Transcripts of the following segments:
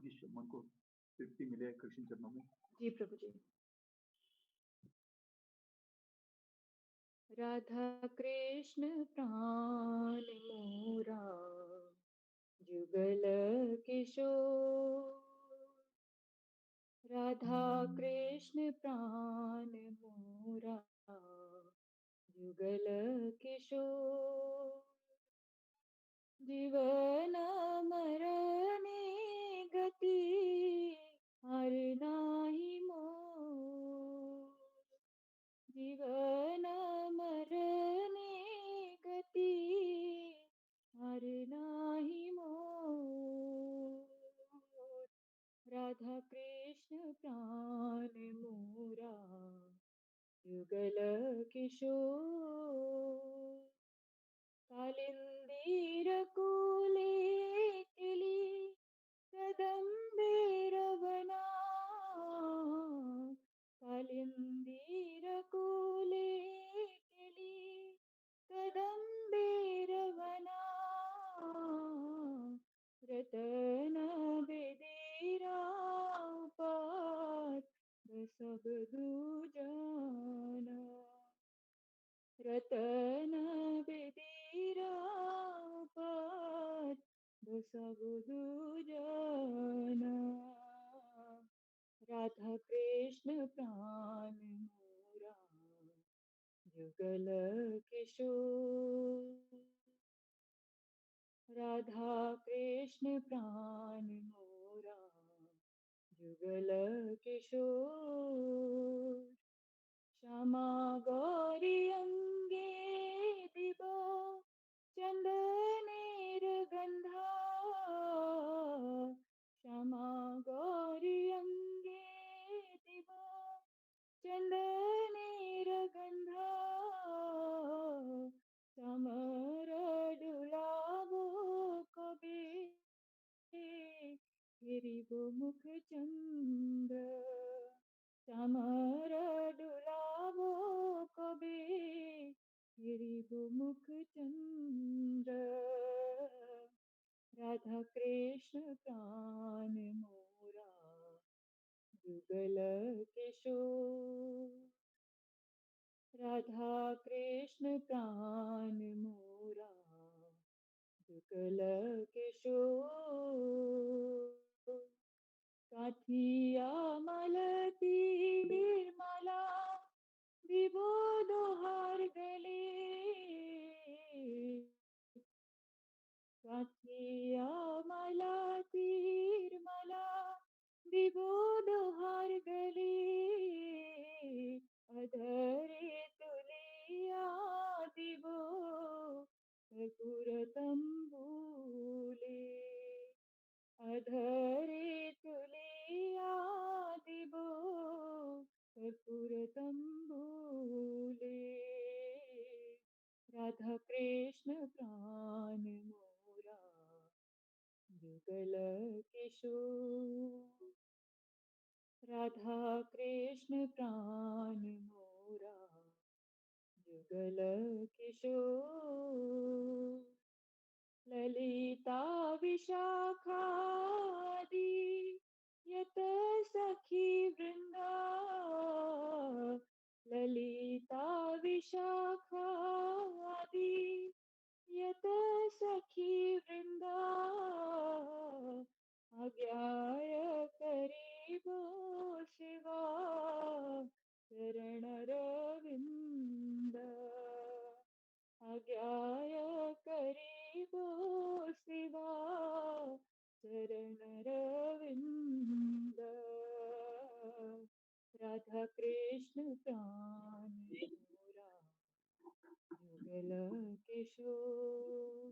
हमारे मन को तृप्ति मिले कृष्ण चरणों में। जी प्रभु जी। राधा कृष्ण प्राण मोरा जुगल किशोर, राधा कृष्ण प्राण मोरा जुगल किशोर, जीवन मरने गति हर नाही मोर, जीवन मरने गति हर नाही मोर, राधा कृष्ण प्राण मोरा युगल किशोर, कालिंदीर कुले किली कदंबेर वना, कालिंदीर कुले किली कदंबेर वना, रतन बेदीरा पात सब दूजना, रतन बेदीरा पात सब दूजना, राधा कृष्ण प्राण मोरा जुगल किशोर, राधा कृष्ण प्राण मोरा जुगल किशोर, श्यामा गौरी अंगे दिबो चंदनेर गंधा, श्यामा गौरी अंगे दिबो चंदनेर गंधा, समर डुलावो कबे हिरिबो मुख चंद्र, समर डुलावो कबे हिरिबो मुख चंद्र, राधा कृष्ण प्राण मोरा जुगल किशोर, राधा कृष्ण प्राण मोरा जुगल किशोर, काठिया मलती निर्मला विबोध हार गले, काठिया मला तीर्मला विबोध हार गले, अधरे तुलिया दिबो कर्पूर तंबूले, अधरे तुलिया दिबो कर्पूर तंबूले, राधा कृष्ण प्राण मोरा जुगल किशोर, राधा कृष्ण प्राण मोरा जुगल किशोर, ललिता विशाखादि यत सखी वृंदा, ललिता विशाखादि यत सखी वृंदा, अज्ञाय करीबो शिवा चरण रविंद, अज्ञाय करीबो शिवा चरण रविंद, राधा कृष्ण प्राण मोरा जुगल किशोर,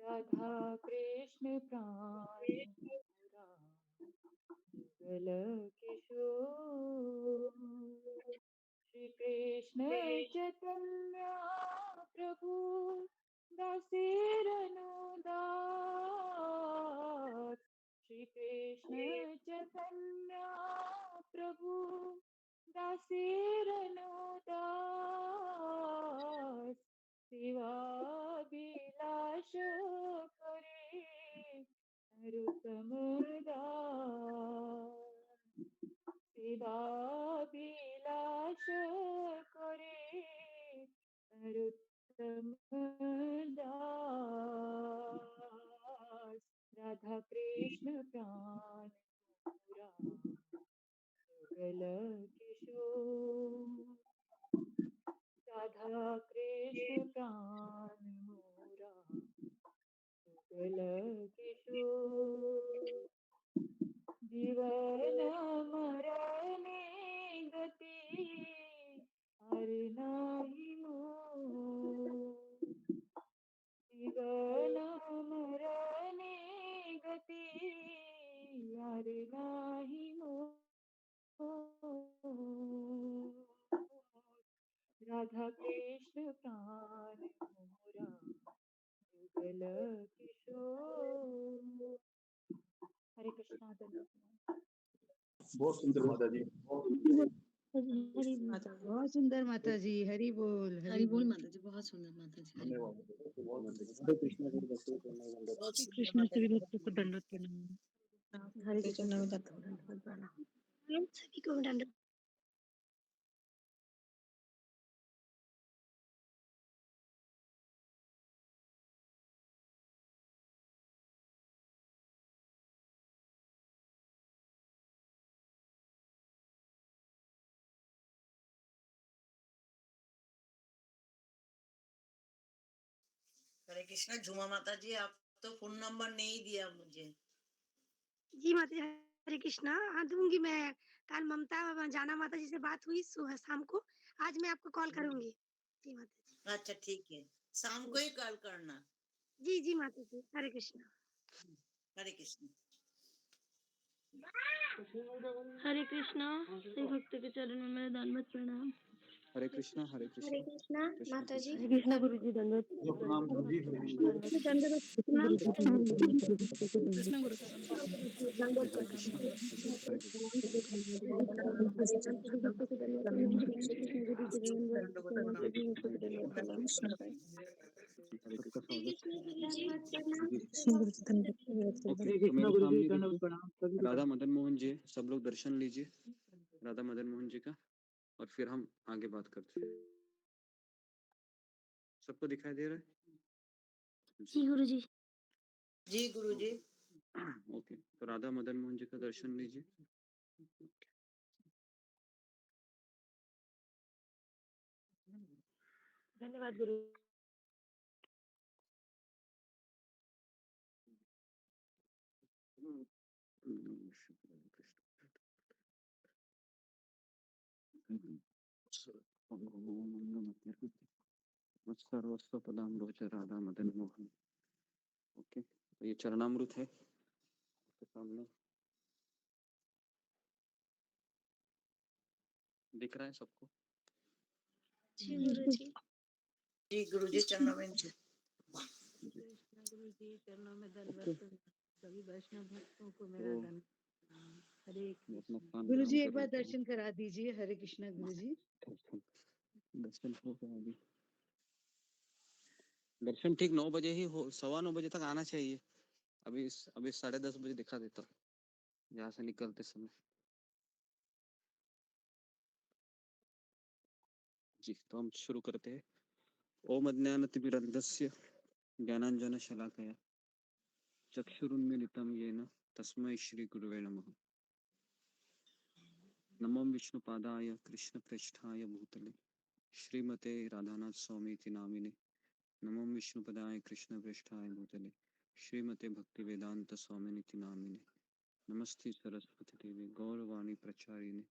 राधा कृष्ण प्राण मोरा जुगल किशोर, श्री कृष्ण चैतन्य प्रभु दासेरनु दास, श्री कृष्ण चैतन्य प्रभु दासेरनु दास, सेवा विलास करे नरोत्तम दास सेवाभिलाष करे नरोत्तम दास राधा कृष्ण प्राण मोरा गल किशोर राधा कृष्ण प्राण मोरा गल किशोर जीवन मरणे गति हर नाही मोर जीवन मरणे गति हर नाही मोर राधा कृष्ण प्राण मोरा युगल किशोर हरे कृष्णा धन्यवाद बहुत सुंदर माता जी। हरी बहुत सुंदर माता जी, हरि बोल हरी बोल माता जी, बहुत सुंदर माता जी, हरी बोल। धन्यवाद। कृष्ण सभी भक्तों को दंडवत प्रणाम। हरे कृष्ण में दत्त प्रणाम। सभी को दंड हरे कृष्णा। झूमा माता जी, आप तो फोन नंबर नहीं दिया मुझे। जी माता जी, हरे कृष्णा। हाँ दूंगी मैं। कल ममता जाना माता जी से बात हुई सुबह शाम को। आज मैं आपको कॉल करूंगी। जी माता जी। अच्छा ठीक है, शाम को ही कॉल करना। जी जी माता जी, हरे कृष्णा। हरे कृष्ण। हरे कृष्णा। श्री भक्त के चरण में मेरा दंडवत प्रणाम। हरे कृष्णा हरे कृष्णा माता जी। हरे कृष्णा गुरु जी, दंडवत प्रणाम गुरु जी। दंडवत प्रणाम। कृष्ण गुरु का दंडवत हरे कृष्णा हरे कृष्णा हरे हरे कृष्णा कृष्ण गुरु जी, प्रणाम। ओके, तो मेरे सामने देखिए राधा मदन मोहन जी, सब लोग दर्शन लीजिए राधा मदन मोहन जी का, और फिर हम आगे बात करते हैं। सबको दिखाई दे रहा है? जी गुरु जी। जी गुरु जी। ओके, तो राधा मदन मोहन जी का दर्शन लीजिए। धन्यवाद गुरु सर्वस्व पदाम्रोच राधा मदन मोहन। ओके, तो ये चरणामृत है आपके सामने, दिख रहा है सबको? जी गुरु जी। जी गुरु जी, चरणों में कृष्ण गुरु जी चरणों में दंडवत प्रणाम। सभी वैष्णव भक्तों को मेरा दंडवत प्रणाम। हरे कृष्ण। गुरु जी एक बार दर्शन करा दीजिए। हरे कृष्णा गुरु जी। दर्शन हो गया अभी। दर्शन ठीक 9 बजे ही हो, 9:15 तक आना चाहिए। अभी 10:30 बजे दिखा देता हूँ यहाँ से निकलते समय। जी, तो हम शुरू करते हैं। ओम अज्ञानतिमिरन्धस्य ज्ञानाञ्जनशलाकया चक्षुरुन्मीलितं येन तस्मै श्रीगुरुवे नमः। नमो विष्णुपादाय कृष्णप्रेष्ठाय भूतले श्रीमते राधानाथ स्वामीति नामिने। नमो विष्णुपदाय कृष्णप्रेष्ठाय भूतले श्रीमते भक्तिवेदांत स्वामिनिति नामिने। नमस्ते सरस्वती देवी गौरवाणी प्रचारिणे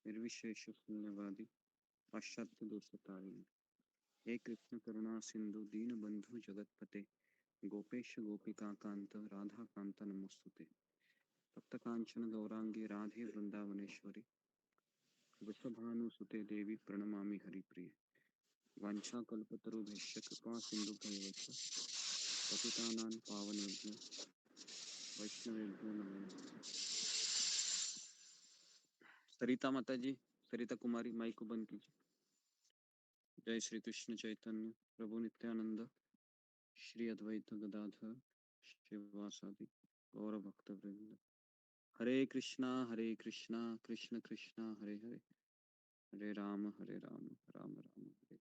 निर्विशेष शून्यवादी पाश्चात्य दोषतारिणे। हे कृष्ण करुणा सिंधु दीन बंधु जगतपते गोपेश गोपिका कांत राधा कांत नमोस्तुते। तप्त कांचन गौरांगी राधे वृंदावनेश्वरी वृषभानुसुते देवी प्रणमामि हरिप्रिय। वाञ्छाकल्पतरुभ्यश्च कृपा सिन्धुभ्यैव च पतितानां पावनेभ्यो वैष्णवेभ्यो नमो नमः। सरिता माता जी, सरिता कुमारी, माइक को बंद कीजिए। जय श्री कृष्ण चैतन्य प्रभु नित्यानंद श्री अद्वैत गदाधर श्रीवासादि गौर भक्त वृंद। हरे कृष्णा कृष्ण कृष्ण हरे हरे, हरे राम राम राम हरे।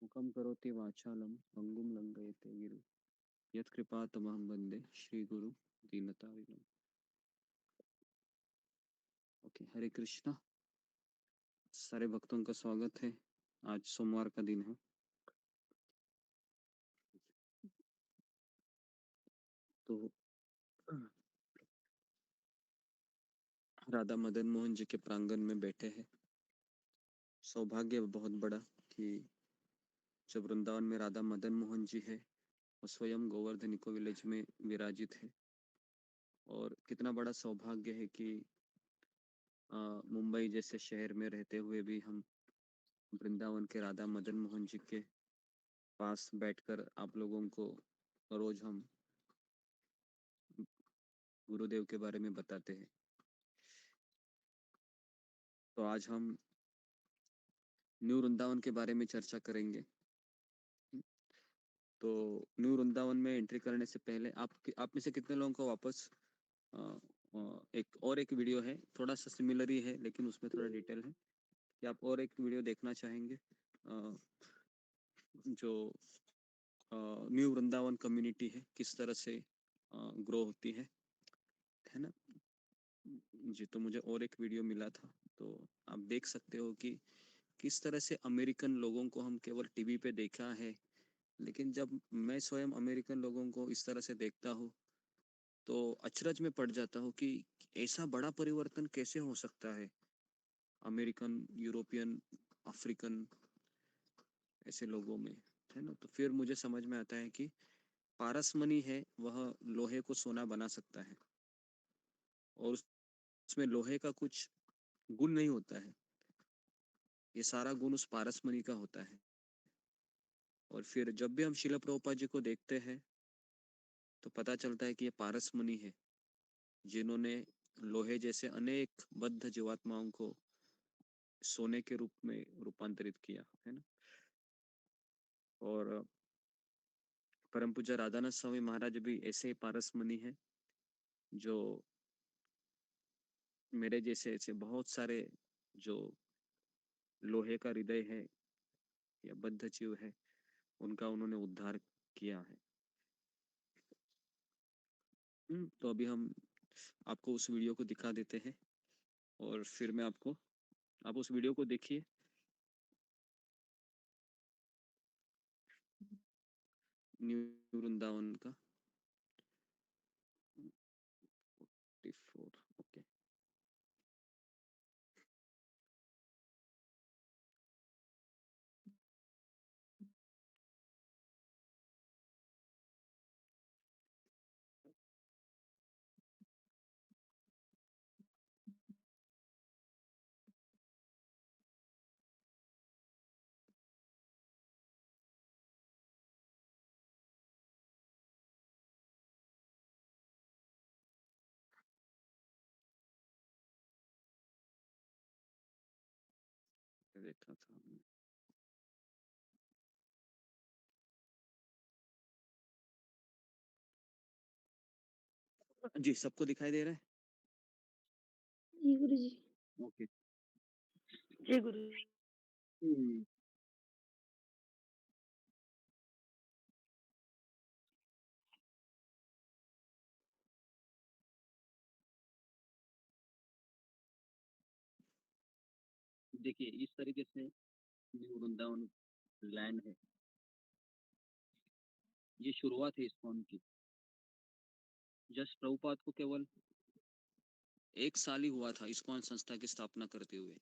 मुखम करोति वाचालम पंगुम लंघयते गिरि, यत्कृपा तमहं वंदे श्री गुरु दीनतारिणम। ओके, हरे कृष्णा। सारे भक्तों का स्वागत है। आज सोमवार का दिन है, तो राधा मदन मोहन जी के प्रांगण में बैठे हैं। सौभाग्य बहुत बड़ा कि जब वृंदावन में राधा मदन मोहन जी है और स्वयं गोवर्धन इको विलेज में विराजित है। और कितना बड़ा सौभाग्य है कि मुंबई जैसे शहर में रहते हुए भी हम वृंदावन के राधा मदन मोहन जी के पास बैठकर आप लोगों को रोज हम गुरुदेव के बारे में बताते हैं। तो आज हम न्यू वृंदावन के बारे में चर्चा करेंगे। तो न्यू वृंदावन में एंट्री करने से पहले आप में से कितने लोगों को वापस एक वीडियो है, थोड़ा सा सिमिलर ही है लेकिन उसमें थोड़ा डिटेल है कि आप और एक वीडियो देखना चाहेंगे जो न्यू वृंदावन कम्युनिटी है किस तरह से ग्रो होती है ना जी। तो मुझे और एक वीडियो मिला था, तो आप देख सकते हो कि किस तरह से अमेरिकन लोगों को हम केवल टीवी पे देखा है, लेकिन जब मैं स्वयं अमेरिकन लोगों को इस तरह से देखता हूँ तो अचरज में पड़ जाता हूँ कि ऐसा बड़ा परिवर्तन कैसे हो सकता है। अमेरिकन, यूरोपियन, अफ्रीकन ऐसे लोगों में, है ना। तो फिर मुझे समझ में आता है कि पारसमणि है वह लोहे को सोना बना सकता है और उसमें लोहे का कुछ गुण नहीं होता है, ये सारा गुण उस पारसमणि का होता है। और फिर जब भी हम शिला प्रभुपाद जी को देखते हैं तो पता चलता है कि ये पारसमणि है जिन्होंने लोहे जैसे अनेक बद्ध जीवात्माओं को सोने के रूप में रूपांतरित किया, है ना। और परम पूज्य राधानाथ स्वामी महाराज भी ऐसे ही पारसमणि है जो मेरे जैसे ऐसे बहुत सारे जो लोहे का हृदय है या बद्ध जीव है उनका उन्होंने उद्धार किया है। तो अभी हम आपको उस वीडियो को दिखा देते हैं और फिर मैं आप उस वीडियो को देखिए। न्यू वृंदावन का 44, ओके। देखा था हमने। जी, सबको दिखाई दे रहा है? जी गुरु जी। ओके। जय गुरु। देखिए इस तरीके से न्यू वृंदावन लैंड है, ये शुरुआत है इस्कॉन की। जस्ट प्रभुपाद को केवल 1 साल ही हुआ था इस्कॉन संस्था की स्थापना करते हुए।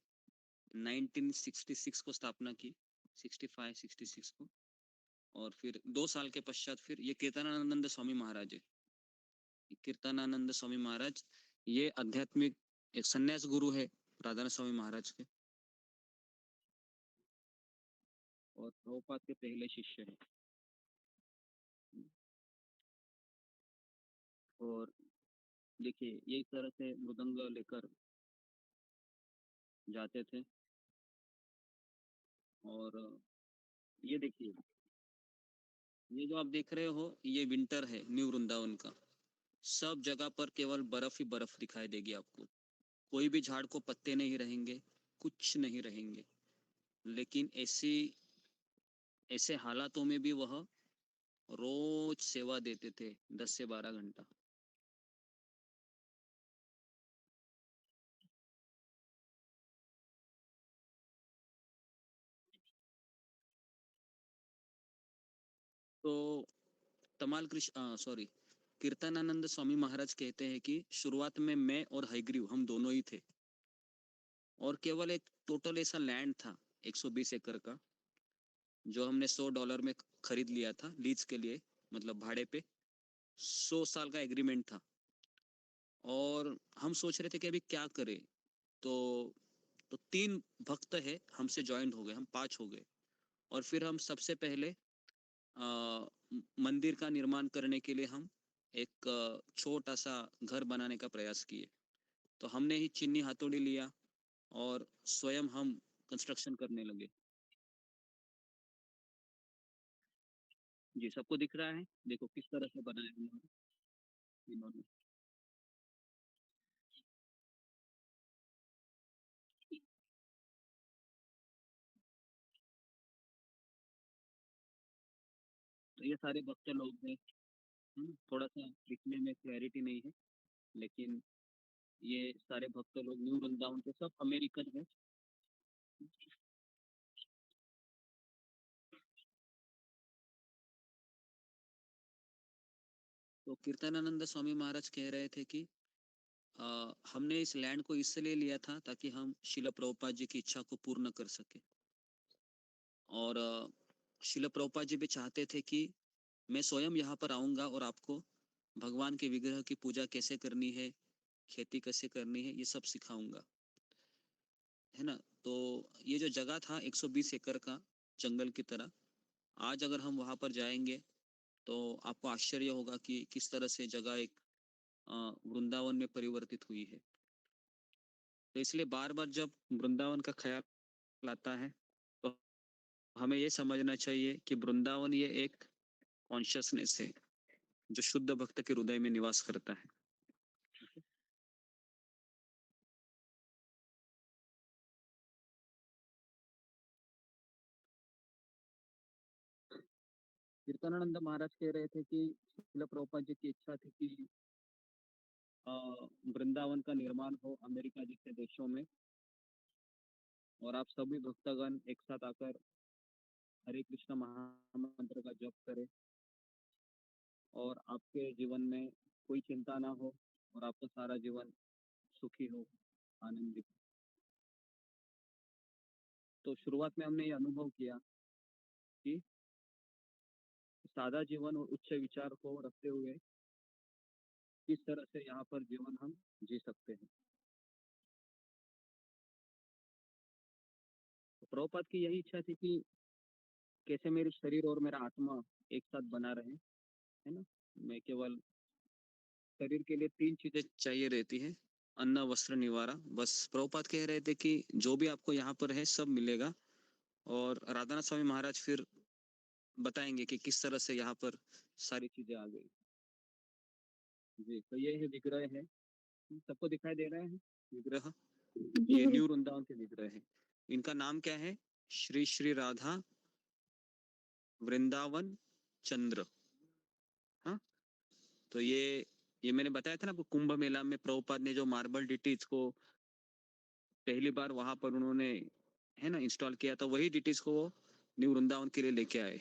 1966 को स्थापना की, 65-66 को। और फिर 2 साल के पश्चात फिर ये कीर्तनानंद स्वामी महाराज है। कीर्तनानंद स्वामी महाराज ये आध्यात्मिक एक संन्यास गुरु है राधानाथ स्वामी महाराज के, और प्रभुपाद के पहले शिष्य हैं। और देखिए ये इस तरह से मृदंग लेकर जाते थे। और ये देखिए, ये जो आप देख रहे हो ये विंटर है न्यू वृंदावन का। सब जगह पर केवल बर्फ ही बर्फ दिखाई देगी आपको। कोई भी झाड़ को पत्ते नहीं रहेंगे, कुछ नहीं रहेंगे। लेकिन ऐसे हालातों में भी वह रोज सेवा देते थे 10 से 12 घंटा। तो तमाल कृष्ण सॉरी कीर्तनानंद स्वामी महाराज कहते हैं कि शुरुआत में मैं और हयग्रीव हम दोनों ही थे, और केवल एक टोटल ऐसा लैंड था 120 एकड़ का, जो हमने $100 में खरीद लिया था लीज के लिए, मतलब भाड़े पे। 100 साल का एग्रीमेंट था, और हम सोच रहे थे कि अभी क्या करें। तो 3 भक्त है हमसे ज्वाइंट हो गए, हम 5 हो गए। और फिर हम सबसे पहले मंदिर का निर्माण करने के लिए हम एक छोटा सा घर बनाने का प्रयास किए। तो हमने ही चीनी हथौड़ी लिया और स्वयं हम कंस्ट्रक्शन करने लगे। जी, सबको दिख रहा है, देखो किस तरह से बनाया इन्होंने। तो ये सारे भक्त लोग हैं। थोड़ा सा दिखने में क्लैरिटी नहीं है, लेकिन ये सारे भक्त लोग न्यू वृंदावन के सब अमेरिकन हैं। तो कीर्तनानंद स्वामी महाराज कह रहे थे कि हमने इस लैंड को इसलिए लिया था ताकि हम शिला प्रभुपाद जी की इच्छा को पूर्ण कर सके। और शिला प्रभुपाद जी भी चाहते थे कि मैं स्वयं यहाँ पर आऊँगा और आपको भगवान के विग्रह की पूजा कैसे करनी है, खेती कैसे करनी है, ये सब सिखाऊंगा, है ना। तो ये जो जगह था 120 एकड़ का जंगल की तरह, आज अगर हम वहाँ पर जाएंगे तो आपको आश्चर्य होगा कि किस तरह से जगह एक वृंदावन में परिवर्तित हुई है। तो इसलिए बार बार जब वृंदावन का ख्याल आता है तो हमें ये समझना चाहिए कि वृंदावन ये एक कॉन्शियसनेस है जो शुद्ध भक्त के हृदय में निवास करता है। कीर्तनानंद महाराज कह रहे थे कि शिला प्रभुपाद जी की इच्छा थी कि वृंदावन का निर्माण हो अमेरिका जैसे देशों में, और आप सभी भक्तगण एक साथ आकर हरे कृष्ण महामंत्र का जप करें, और आपके जीवन में कोई चिंता ना हो, और आपका सारा जीवन सुखी हो, आनंदित। तो शुरुआत में हमने ये अनुभव किया कि सादा जीवन और उच्च विचार को रखते हुए किस तरह से यहाँ पर जीवन हम जी सकते हैं। तो प्रभुपाद की यही इच्छा थी कि कैसे मेरे शरीर और मेरा आत्मा एक साथ बना रहे, है ना। मैं केवल शरीर के लिए 3 चीजें चाहिए रहती है, अन्न वस्त्र निवारा। बस प्रभुपाद कह रहे थे कि जो भी आपको यहाँ पर है सब मिलेगा। और राधानाथ स्वामी महाराज फिर बताएंगे कि किस तरह से यहाँ पर सारी चीजें आ गई। जी, तो ये है विग्रह है, सबको दिखाई दे रहा है विग्रह। ये न्यू वृंदावन के विग्रह है। इनका नाम क्या है? श्री श्री राधा वृंदावन चंद्र। हाँ, तो ये मैंने बताया था ना आपको, कुंभ मेला में प्रभुपाद ने जो मार्बल डिटीज को पहली बार वहां पर उन्होंने, है ना, इंस्टॉल किया था, वही डिटीज को वो न्यू वृंदावन के लिए लेके आए।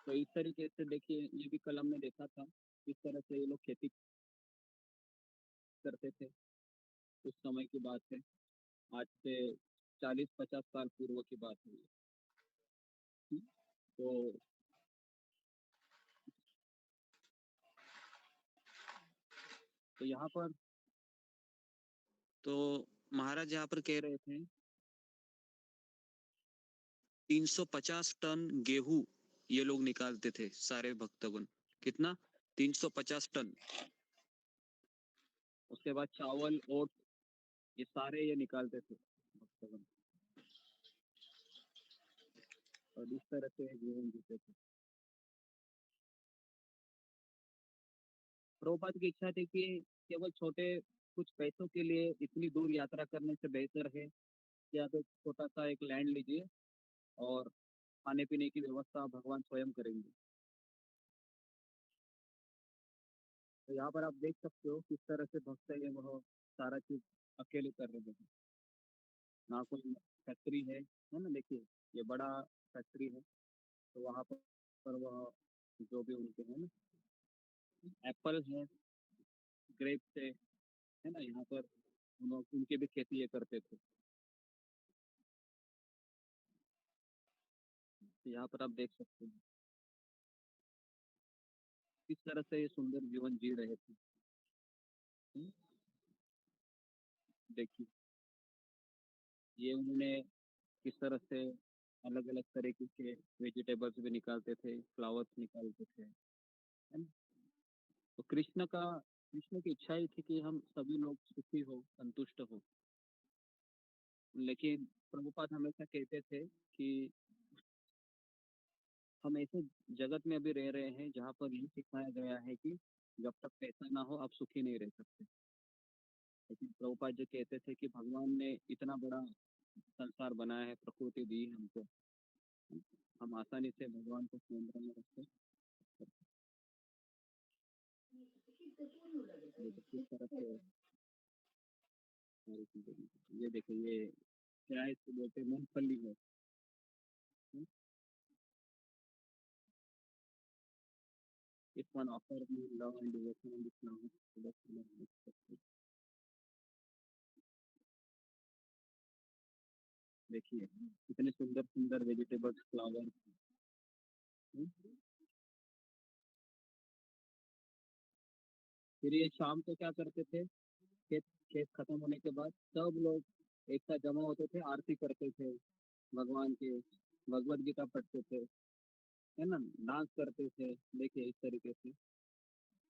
तो इस तरीके से देखिए, ये भी कलम में देखा था किस तरह से ये लोग खेती करते थे। उस समय की बात है, आज से 40-50 साल पूर्व की बात है ये। तो यहाँ पर तो महाराज यहाँ पर कह रहे थे 350 टन गेहूं ये लोग निकालते थे सारे भक्तगण। कितना? 350 टन। उसके बाद चावल और ये सारे ये निकालते थे भक्तगण। और इस तरह से जीवन जीते थे। प्रभुपाद की इच्छा थी कि केवल छोटे कुछ पैसों के लिए इतनी दूर यात्रा करने से बेहतर है कि आप एक छोटा सा एक लैंड लीजिए और खाने पीने की व्यवस्था भगवान स्वयं करेंगे। तो यहाँ पर आप देख सकते हो किस तरह से भक्त है वह सारा चीज अकेले कर रहे हैं। ना कोई फैक्ट्री है ना, देखिए ये बड़ा फैक्ट्री है, तो वहाँ पर वह जो भी उनके है ना एप्पल है, ग्रेप्स है ना, यहाँ पर उनकी भी खेती ये करते थे। तो यहाँ पर आप देख सकते हैं किस तरह से ये सुंदर जीवन जी रहे थे। हम्म, देखिए ये उन्होंने किस तरह से अलग अलग तरीके के वेजिटेबल्स भी निकालते थे, फ्लावर्स निकालते थे, है ना। तो कृष्ण की इच्छा ही थी कि हम सभी लोग सुखी हो, संतुष्ट हो। लेकिन प्रभुपाद हमेशा कहते थे कि हम ऐसे जगत में अभी रह रहे हैं जहाँ पर ये सिखाया गया है कि जब तक पैसा ना हो आप सुखी नहीं रह सकते। लेकिन प्रभुपाद जी कहते थे कि भगवान ने इतना बड़ा संसार बनाया है, प्रकृति दी है हमको, हम आसानी से भगवान को केंद्र में रख के देखो किस तरह से सारी चीजें ये देखो ये क्या है, इसको बोलते हैं मूंगफली है। हम्म, If one offer me love and devotion and Islam, so that's love and acceptance. देखिए कितने सुंदर सुंदर वेजिटेबल्स, फ्लावर। फिर ये शाम को क्या करते थे, खेत खेत खत्म होने के बाद सब लोग एक साथ जमा होते थे, आरती करते थे भगवान के, भगवत गीता पढ़ते थे, है ना, डांस करते थे, देखिए इस तरीके से,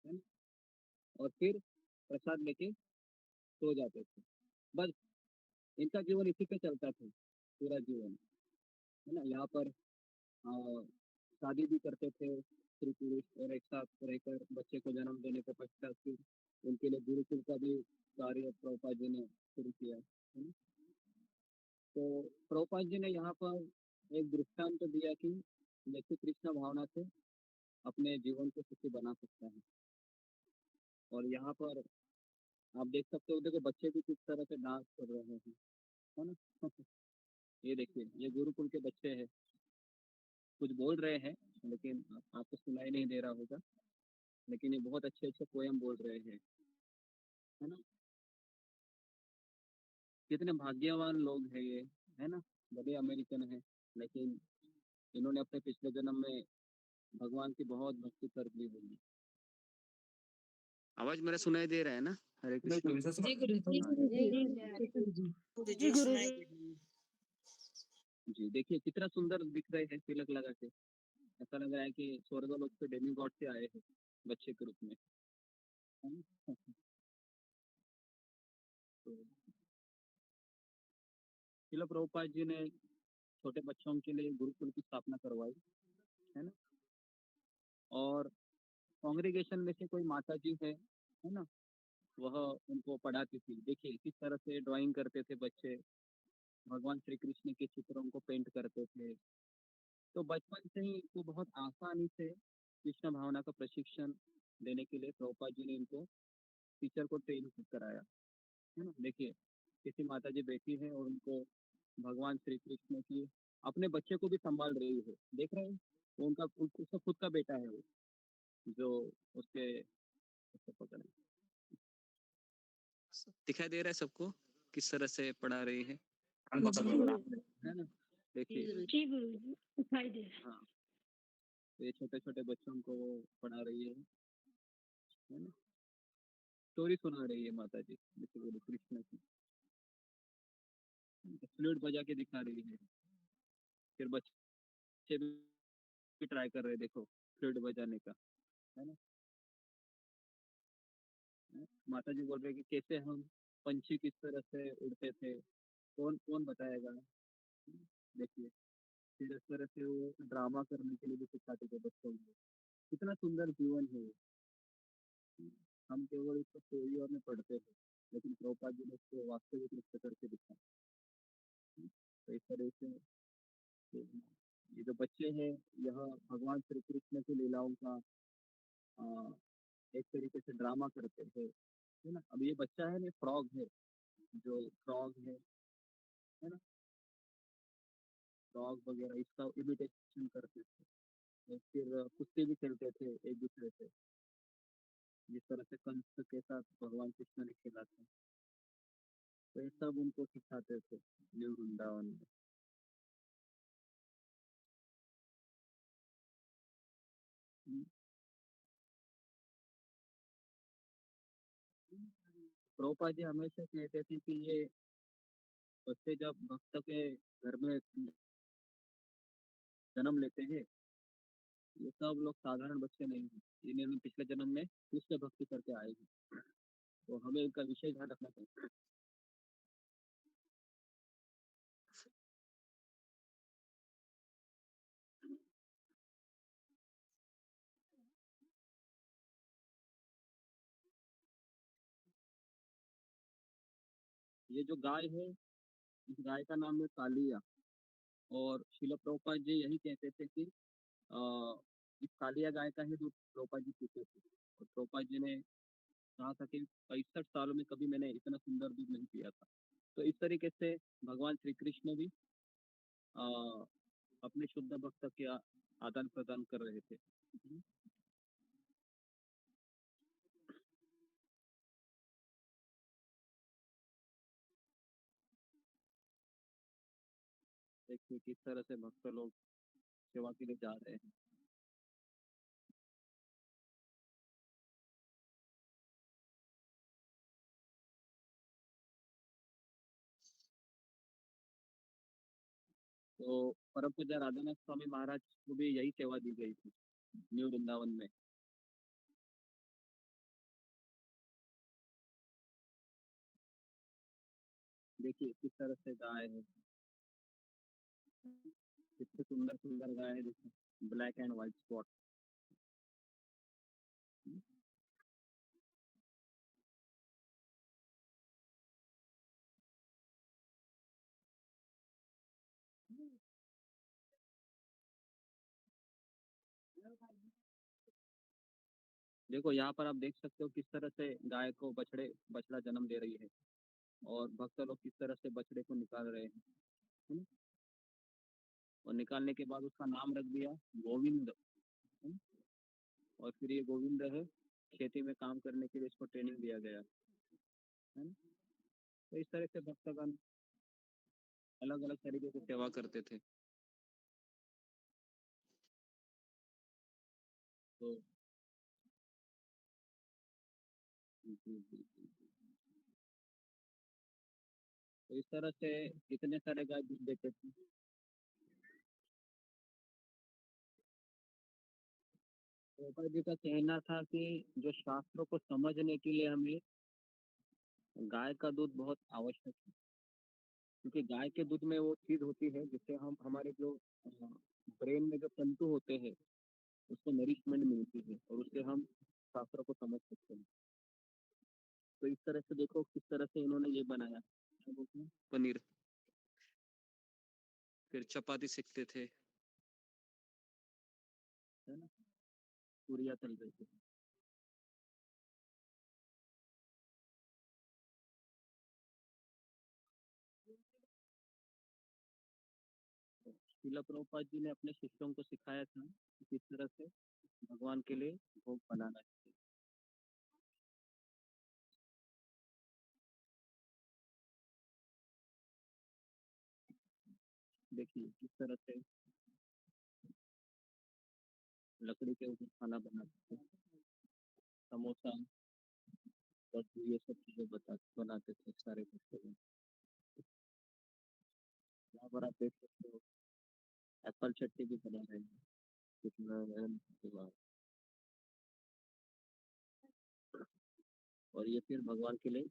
है ना। और फिर प्रसाद लेके सो जाते थे। बस इनका जीवन इसी पे चलता था पूरा जीवन, है ना। यहाँ पर शादी भी करते थे स्त्री पुरुष, और एक साथ रहकर बच्चे को जन्म देने के पश्चात फिर उनके लिए गुरुकुल का भी कार्य प्रभुपाद जी ने शुरू किया, है ना। तो प्रभुपाद जी ने यहाँ पर एक दृष्टांत तो दिया कि व्यक्ति कृष्ण भावना से अपने जीवन को सुखी बना सकता है। और यहाँ पर आप देख सकते हो, देखो बच्चे भी किस तरह से डांस कर रहे हैं, है ना। ये देखिए ये गुरुकुल के बच्चे हैं, कुछ बोल रहे हैं लेकिन आपको सुनाई नहीं दे रहा होगा, लेकिन ये बहुत अच्छे अच्छे पोयम बोल रहे हैं, है ना। कितने भाग्यवान लोग हैं ये, है ना। बड़े अमेरिकन है, लेकिन इन्होंने अपने पिछले जन्म में भगवान की बहुत भक्ति कर ली होगी। आवाज मेरा सुनाई दे रहा है ना? हरे कृष्ण। जी गुरु जी। गुरु जी जी गुरु सुनाई जी। दे रही है। जी देखिए कितना सुंदर दिख रहे हैं तिलक लगा के, ऐसा लग रहा है कि स्वर्ग लोक से डेमी गॉड से आए हैं बच्चे के रूप में, है ना? तो शिला प्रभुपाद जी ने छोटे बच्चों के लिए गुरुकुल की स्थापना करवाई, है ना। और कांग्रेगेशन में से कोई माता जी है ना, वह उनको पढ़ाती थी। देखिए किस तरह से ड्राइंग करते थे बच्चे, भगवान श्री कृष्ण के चित्रों को पेंट करते थे। तो बचपन से ही इनको बहुत आसानी से कृष्ण भावना का प्रशिक्षण देने के लिए प्रभुपाद जी ने इनको टीचर को ट्रेन कराया, है ना। देखिए किसी माता जी बैठी है और उनको भगवान श्री कृष्ण की अपने बच्चे को भी संभाल रही है, देख रहे हैं। वो उसका खुद का बेटा है वो, जो उसके उसको पकड़े। दिखाई दे रहा है सबको किस तरह से पढ़ा रही है, है ना। देखिए जी गुरु जी दिखाई दे रहा हाँ, ये छोटे छोटे बच्चों को वो पढ़ा रही है ना। स्टोरी सुना रही है माता जी जैसे बोले कृष्ण की, फ्लूट बजा के दिखा रही है। फिर बच्चे भी ट्राई कर रहे हैं, देखो फ्लूट बजाने का, है ना। माता जी बोल रहे हैं कि कैसे हम पंछी किस तरह से उड़ते थे, कौन कौन बताएगा। देखिए फिर इस तरह से वो ड्रामा करने के लिए भी सिखाते थे बच्चों को। कितना सुंदर जीवन है ये। हम केवल इसको थ्योरी में पढ़ते हैं, लेकिन प्रभुपाद जी ने इसको वास्तविक रूप से करके दिखाया। तो इस तरह से ये जो बच्चे हैं, यह भगवान श्री कृष्ण की लीलाओं का आ, एक तरीके से ड्रामा करते हैं, है ना। अब ये बच्चा है ना, फ्रॉग है, जो फ्रॉग है ना, फ्रॉग वगैरह इसका इमिटेशन करते थे। और फिर कुश्ती भी खेलते थे एक दूसरे से, जिस तरह से कंस के साथ भगवान कृष्ण ने खेला था। तो ये सब उनको सिखाते थे न्यू वृंदावन में। प्रभुपाद जी हमेशा कहते थे कि ये बच्चे जब भक्त के घर में जन्म लेते हैं, ये सब लोग साधारण बच्चे नहीं हैं, इन्होंने पिछले जन्म में कृष्ण भक्ति करके आए हैं। तो हमें इनका विशेष ध्यान रखना चाहिए। ये जो गाय है, इस गाय का नाम है कालिया। और शिला प्रभुपाद जी यही कहते थे कि इस कालिया गाय का ही दूध प्रभुपाद जी पीते थे। और प्रभुपाद जी ने कहा था कि 65 सालों में कभी मैंने इतना सुंदर दूध नहीं पिया था। तो इस तरीके से भगवान श्री कृष्ण भी आ, अपने शुद्ध भक्त के आदान प्रदान कर रहे थे। देखिए किस तरह से भक्त लोग सेवा के लिए जा रहे हैं। तो परम पूज्य राधानाथ स्वामी महाराज को भी यही सेवा दी गई थी न्यू वृंदावन में। देखिए किस तरह से गाय है, कितने सुंदर सुंदर गाय है, देखिए ब्लैक एंड व्हाइट स्पॉट। देखो यहाँ पर आप देख सकते हो किस तरह से गाय को बछड़ा जन्म दे रही है, और भक्त लोग किस तरह से बछड़े को निकाल रहे हैं, है ना? और निकालने के बाद उसका नाम रख दिया गोविंद, है ना? और फिर ये गोविंद है, खेती में काम करने के लिए इसको ट्रेनिंग दिया गया, है ना। तो इस तरह से भक्तगण अलग अलग तरीके से सेवा करते थे। तो जी, जी, जी, जी। तो इस तरह से कितने सारे गाय दूध देते थे। प्रभुपाद जी का कहना था कि जो शास्त्रों को समझने के लिए हमें गाय का दूध बहुत आवश्यक है, क्योंकि गाय के दूध में वो चीज होती है जिससे हम हमारे जो ब्रेन में जो तंतु होते हैं उसको नरिशमेंट मिलती है, और उससे हम शास्त्रों को समझ सकते हैं। तो इस तरह से देखो किस तरह से इन्होंने ये बनाया, क्या बोलते हैं, पनीर। फिर चपाती सेकते थे, है ना, पूरियाँ तल रहे थे। शिला प्रभुपाद जी ने अपने शिष्यों को सिखाया था कि किस तरह से भगवान के लिए भोग बनाना चाहिए। देखिए किस तरह से लकड़ी के ऊपर खाना बनाते थे, समोसा, लड्डू, ये सब चीजें बनाते थे सारे बच्चे लोग। यहाँ पर आप देख सकते हो एप्पल चटनी भी बना रहे हैं, कितना मेहनत के बाद। और ये फिर भगवान के लिए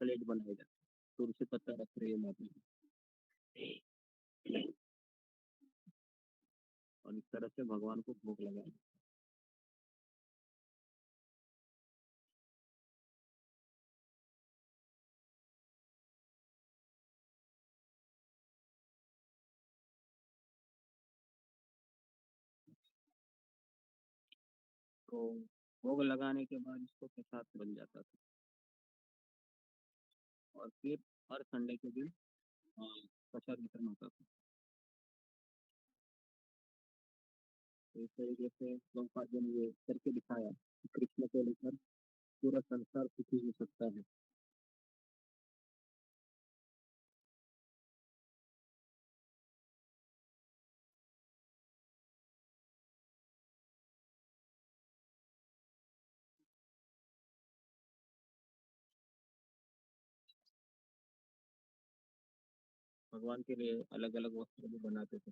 प्लेट बनाए जाते हैं, तुलसी पत्ता रख रही है माता जी। तरह से भगवान को भोग लगाएं। तो भोग लगाने के बाद इसको प्रसाद बन जाता था और फिर हर संडे के दिन प्रसाद वितरण होता था। तो इस तरीके से प्रभुपाद जी ने ये करके दिखाया कि कृष्ण को लेकर पूरा संसार सुखी हो सकता है। भगवान के लिए अलग अलग वस्त्र भी बनाते थे।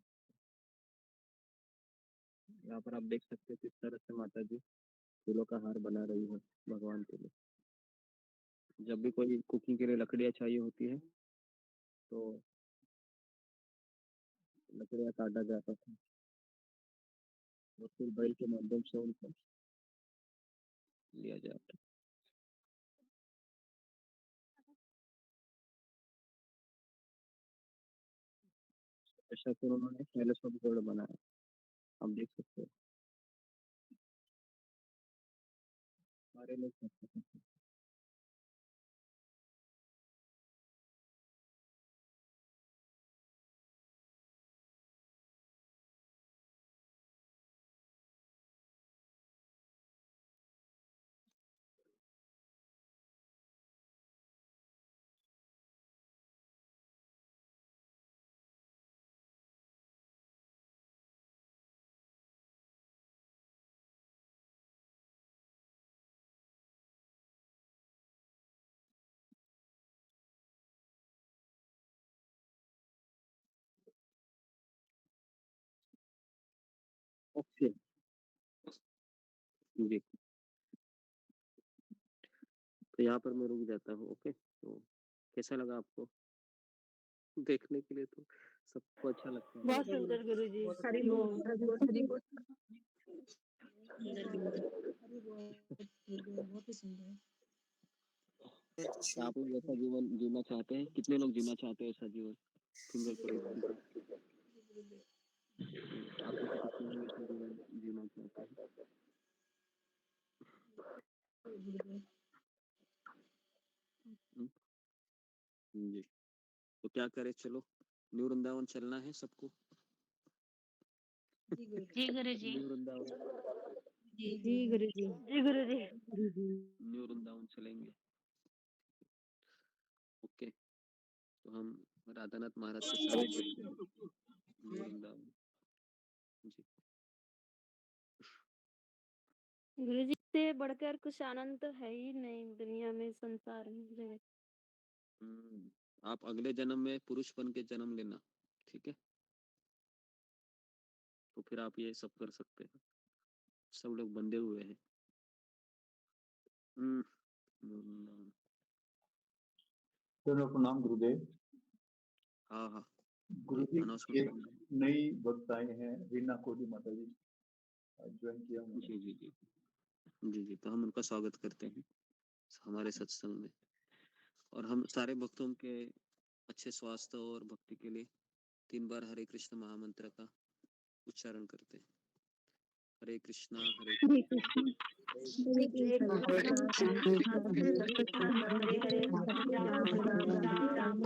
यहाँ पर आप देख सकते हैं किस तरह से माता जी फूलों का हार बना रही है भगवान के लिए। जब भी कोई कुकिंग के लिए लकड़ियाँ चाहिए होती है तो लकड़ियाँ काटा जाता था और फिर बैल के माध्यम से उनको लिया जाता। ऐसा फिर उन्होंने पैलेस ऑफ गोल्ड बनाया, आप देख सकते हो। सारे लोग कर सकते हैं। ओके जी, तो यहाँ पर मैं रुक जाता हूँ। ओके, तो कैसा लगा आपको? देखने के लिए तो सबको अच्छा लगता है। बहुत सुंदर गुरुजी। हरि बोल, हरि बोल, हरि बोल। बहुत ही सुंदर। तो आप लोग ऐसा जीवन जीना चाहते हैं? कितने लोग जीना चाहते हैं ऐसा जीवन? फिंगर करो। आप लोग को कितने लोग ऐसा जीवन जीना चाहते हैं? जी, तो क्या करें? चलो न्यू वृंदावन चलना है सबको। जी गुरुजी। न्यू वृंदावन, जी गुरुजी। जी गुरुजी। न्यू वृंदावन चलेंगे। ओके, तो हम राधानाथ महाराज से चालू करते हैं न्यू वृंदावन। जी, गुरुजी से बढ़कर कुछ आनंद तो है ही नहीं दुनिया में, संसार में, जगत। आप अगले जन्म में पुरुष बन के जन्म लेना, ठीक है? तो फिर आप ये सब कर सकते हैं। सब लोग बंधे हुए हैं। वृंदावन। सर प्रणाम गुरुदेव। हाँ हाँ, गुरु जी announcement एक करना है। नई भक्त आए हैं रीना कोहली माता जी, ज्वाइन किया उन्होंने। जी जी जी जी जी, तो हम उनका स्वागत करते हैं हमारे सत्संग में। और हम सारे भक्तों के अच्छे स्वास्थ्य और भक्ति के लिए 3 बार हरे कृष्ण महामंत्र का उच्चारण करते हैं। हरे कृष्णा हरे हरे कृष्णा कृष्ण, हरे कृष्ण, हरे कृष्ण, हरे हरे, हरे राम, हरे राम,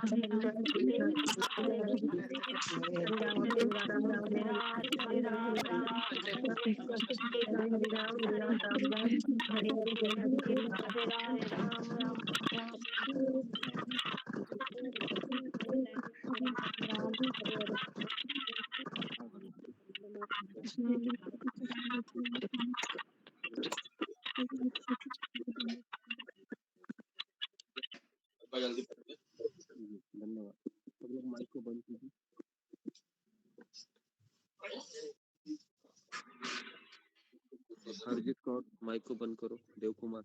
हरे राम, हरे राम, हरे राम, हरे राम, हरे राम, हरे धन्यवाद। सब लोग माइक को बंद कीजिए। हरजीत कौर माइक को बंद करो। देव कुमार।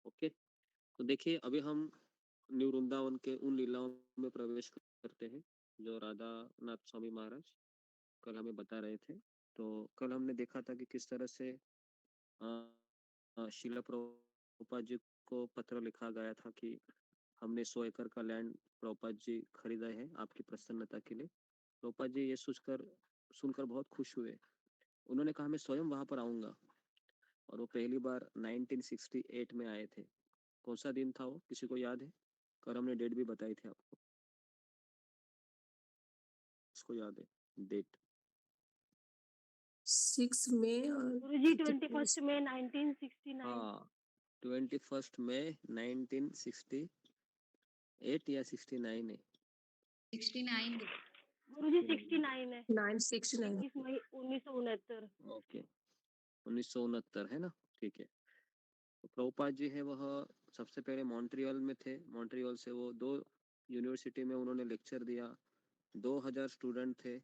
ओके, तो देखिए अभी हम न्यू वृंदावन के उन लीलाओं में प्रवेश करते हैं जो राधा नाथ स्वामी महाराज कल हमें बता रहे थे। तो कल हमने देखा था कि किस तरह से शिला प्रभुपाद जी को पत्र लिखा गया था कि हमने 100 एकड़ का लैंड प्रभुपाद जी खरीदा है आपकी प्रसन्नता के लिए। प्रभुपाद जी ये सुनकर बहुत खुश हुए। उन्होंने कहा मैं स्वयं वहां पर आऊंगा। और वो पहली बार 1968 में आए थे। कौन सा दिन था वो, किसी को याद है? कल हमने डेट भी बताई थी आपको, इसको याद है डेट? 6 मई और गुरुजी 21 मई 1969। हाँ, 21 मई 1968 या 69 है? 69 गुरुजी 69 है। 969 21 मई 1969। ओके, 1969 है ना, ठीक है। तो प्रभुपाद जी है वह सबसे पहले मॉन्ट्रियल में थे। मॉन्ट्रियल से वो 2 यूनिवर्सिटी में उन्होंने लेक्चर दिया। 2000 स्टूडेंट थे।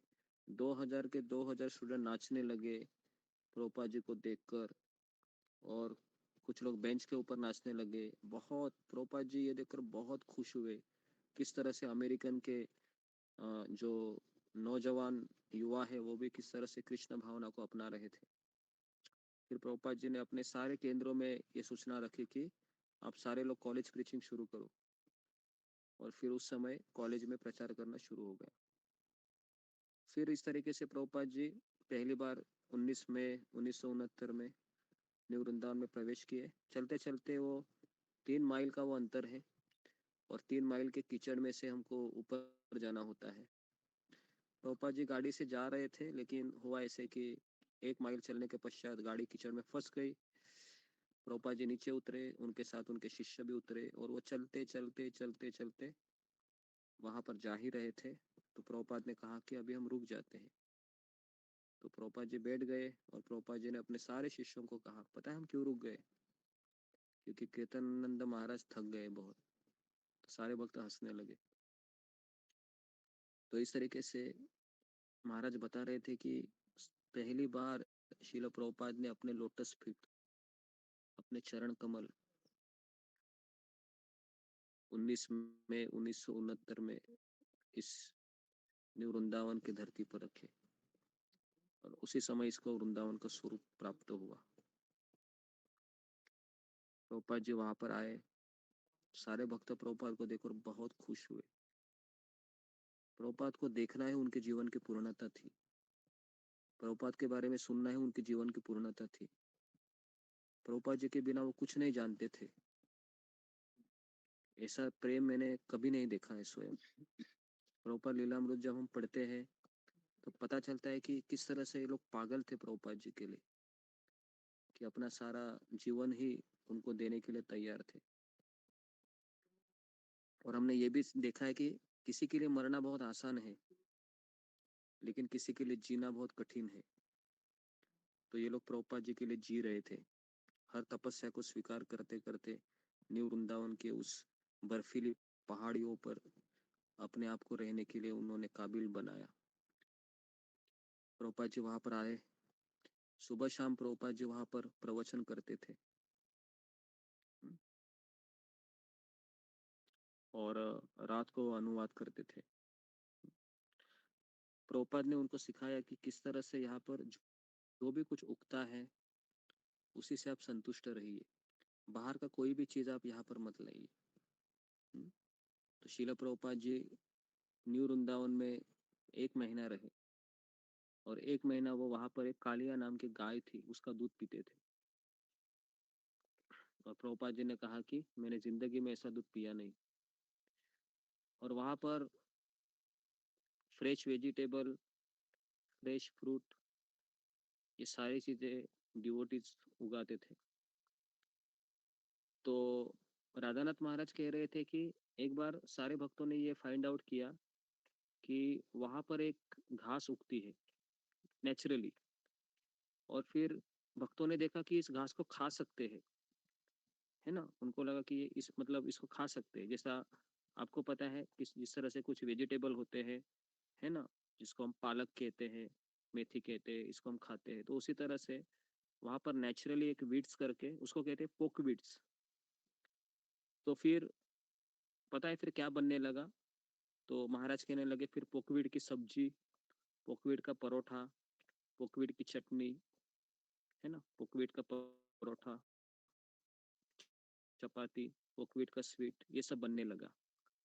2000 के 2000 स्टूडेंट नाचने लगे प्रभुपाद जी को देखकर, और कुछ लोग बेंच के ऊपर नाचने लगे। बहुत प्रभुपाद जी ये देखकर बहुत खुश हुए किस तरह से अमेरिकन के जो नौजवान युवा है वो भी किस तरह से कृष्ण भावना को अपना रहे थे। फिर प्रभुपाद जी ने अपने सारे केंद्रों में ये सूचना रखी कि आप सारे लोग कॉलेज प्रीचिंग शुरू करो। और फिर उस समय कॉलेज में प्रचार करना शुरू हो गया। फिर इस तरीके से प्रभुपाद जी पहली बार 19 मई 1969 में न्यू वृंदावन में प्रवेश किए। चलते चलते वो 3 माइल का वो अंतर है, और 3 माइल के कीचड़ में से हमको ऊपर जाना होता है। प्रभुपाद जी गाड़ी से जा रहे थे, लेकिन हुआ ऐसे कि 1 माइल चलने के पश्चात गाड़ी कीचड़ में फंस गई। प्रभुपाद जी नीचे उतरे, उनके साथ उनके शिष्य भी उतरे, और वो चलते चलते चलते चलते वहां पर जा ही रहे थे। तो प्रभुपाद ने कहा कि अभी हम रुक जाते हैं। तो प्रभुपाद जी बैठ गए, और प्रभुपाद जी ने अपने सारे शिष्यों को कहा, पता है हम क्यों रुक गए? क्योंकि कीर्तनानंद महाराज थक गए बहुत। तो सारे भक्त हंसने लगे। तो इस तरीके से महाराज बता रहे थे कि पहली बार श्रील प्रभुपाद ने अपने लोटस फीट, अपने चरण कमल 19 मई 1969 में इस न्यू वृंदावन की धरती पर रखे, और उसी समय इसको वृंदावन का स्वरूप प्राप्त हुआ। प्रभुपाद जी वहां पर आए। सारे भक्त प्रभुपाद को देखकर बहुत खुश हुए। प्रभुपाद को देखना है उनके जीवन की पूर्णता थी। प्रभुपाद के बारे में सुनना है उनके जीवन की पूर्णता थी। प्रभुपाद जी के बिना वो कुछ नहीं जानते थे। ऐसा प्रेम मैंने कभी नहीं देखा है स्वयं। प्रभुपाद लीलामृत जब हम पढ़ते हैं तो पता चलता है कि किस तरह से ये लोग पागल थे प्रभुपाद जी के लिए, कि अपना सारा जीवन ही उनको देने के लिए तैयार थे। और हमने ये भी देखा है कि किसी के लिए मरना बहुत आसान है, लेकिन किसी के लिए जीना बहुत कठिन है। तो ये लोग प्रभुपाद जी के लिए जी रहे थे। हर तपस्या को स्वीकार करते करते न्यू वृंदावन के उस बर्फीली पहाड़ियों पर अपने आप को रहने के लिए उन्होंने काबिल बनाया। प्रभुपाद जी वहां पर आए। सुबह शाम प्रभुपाद जी वहां पर प्रवचन करते थे, और रात को अनुवाद करते थे। प्रभुपाद ने उनको सिखाया कि किस तरह से यहाँ पर जो भी कुछ उगता है उसी से आप संतुष्ट रहिए। बाहर का कोई भी चीज आप यहाँ पर मत लाइए। तो शीला प्रभुपाद जी न्यू वृंदावन में 1 महीना रहे, और 1 महीना वो वहां पर एक कालिया नाम की गाय थी, उसका दूध पीते थे। और प्रभुपाद जी ने कहा कि मैंने जिंदगी में ऐसा दूध पिया नहीं। और वहां पर फ्रेश वेजिटेबल, फ्रेश फ्रूट, ये सारी चीजें डिवोटीज उगाते थे। तो राधानाथ महाराज कह रहे थे कि एक बार सारे भक्तों ने ये फाइंड आउट किया कि वहां पर एक घास उगती है नेचुरली, और फिर भक्तों ने देखा कि इस घास को खा सकते हैं, है ना। उनको लगा कि ये इस मतलब इसको खा सकते हैं। जैसा आपको पता है कि जिस तरह से कुछ वेजिटेबल होते हैं, है ना, जिसको हम पालक कहते हैं, मेथी कहते हैं, इसको हम खाते हैं। तो उसी तरह से वहां पर नेचुरली एक वीड्स करके उसको कहते हैं पोक वीड्स। तो फिर पता है फिर क्या बनने लगा? तो महाराज कहने लगे फिर पोकवीड की सब्जी, पोकवीड का परोठा, पोकवीड की चटनी, है ना, पोकवीड का परोठा, चपाती, पोकवीड का स्वीट, ये सब बनने लगा।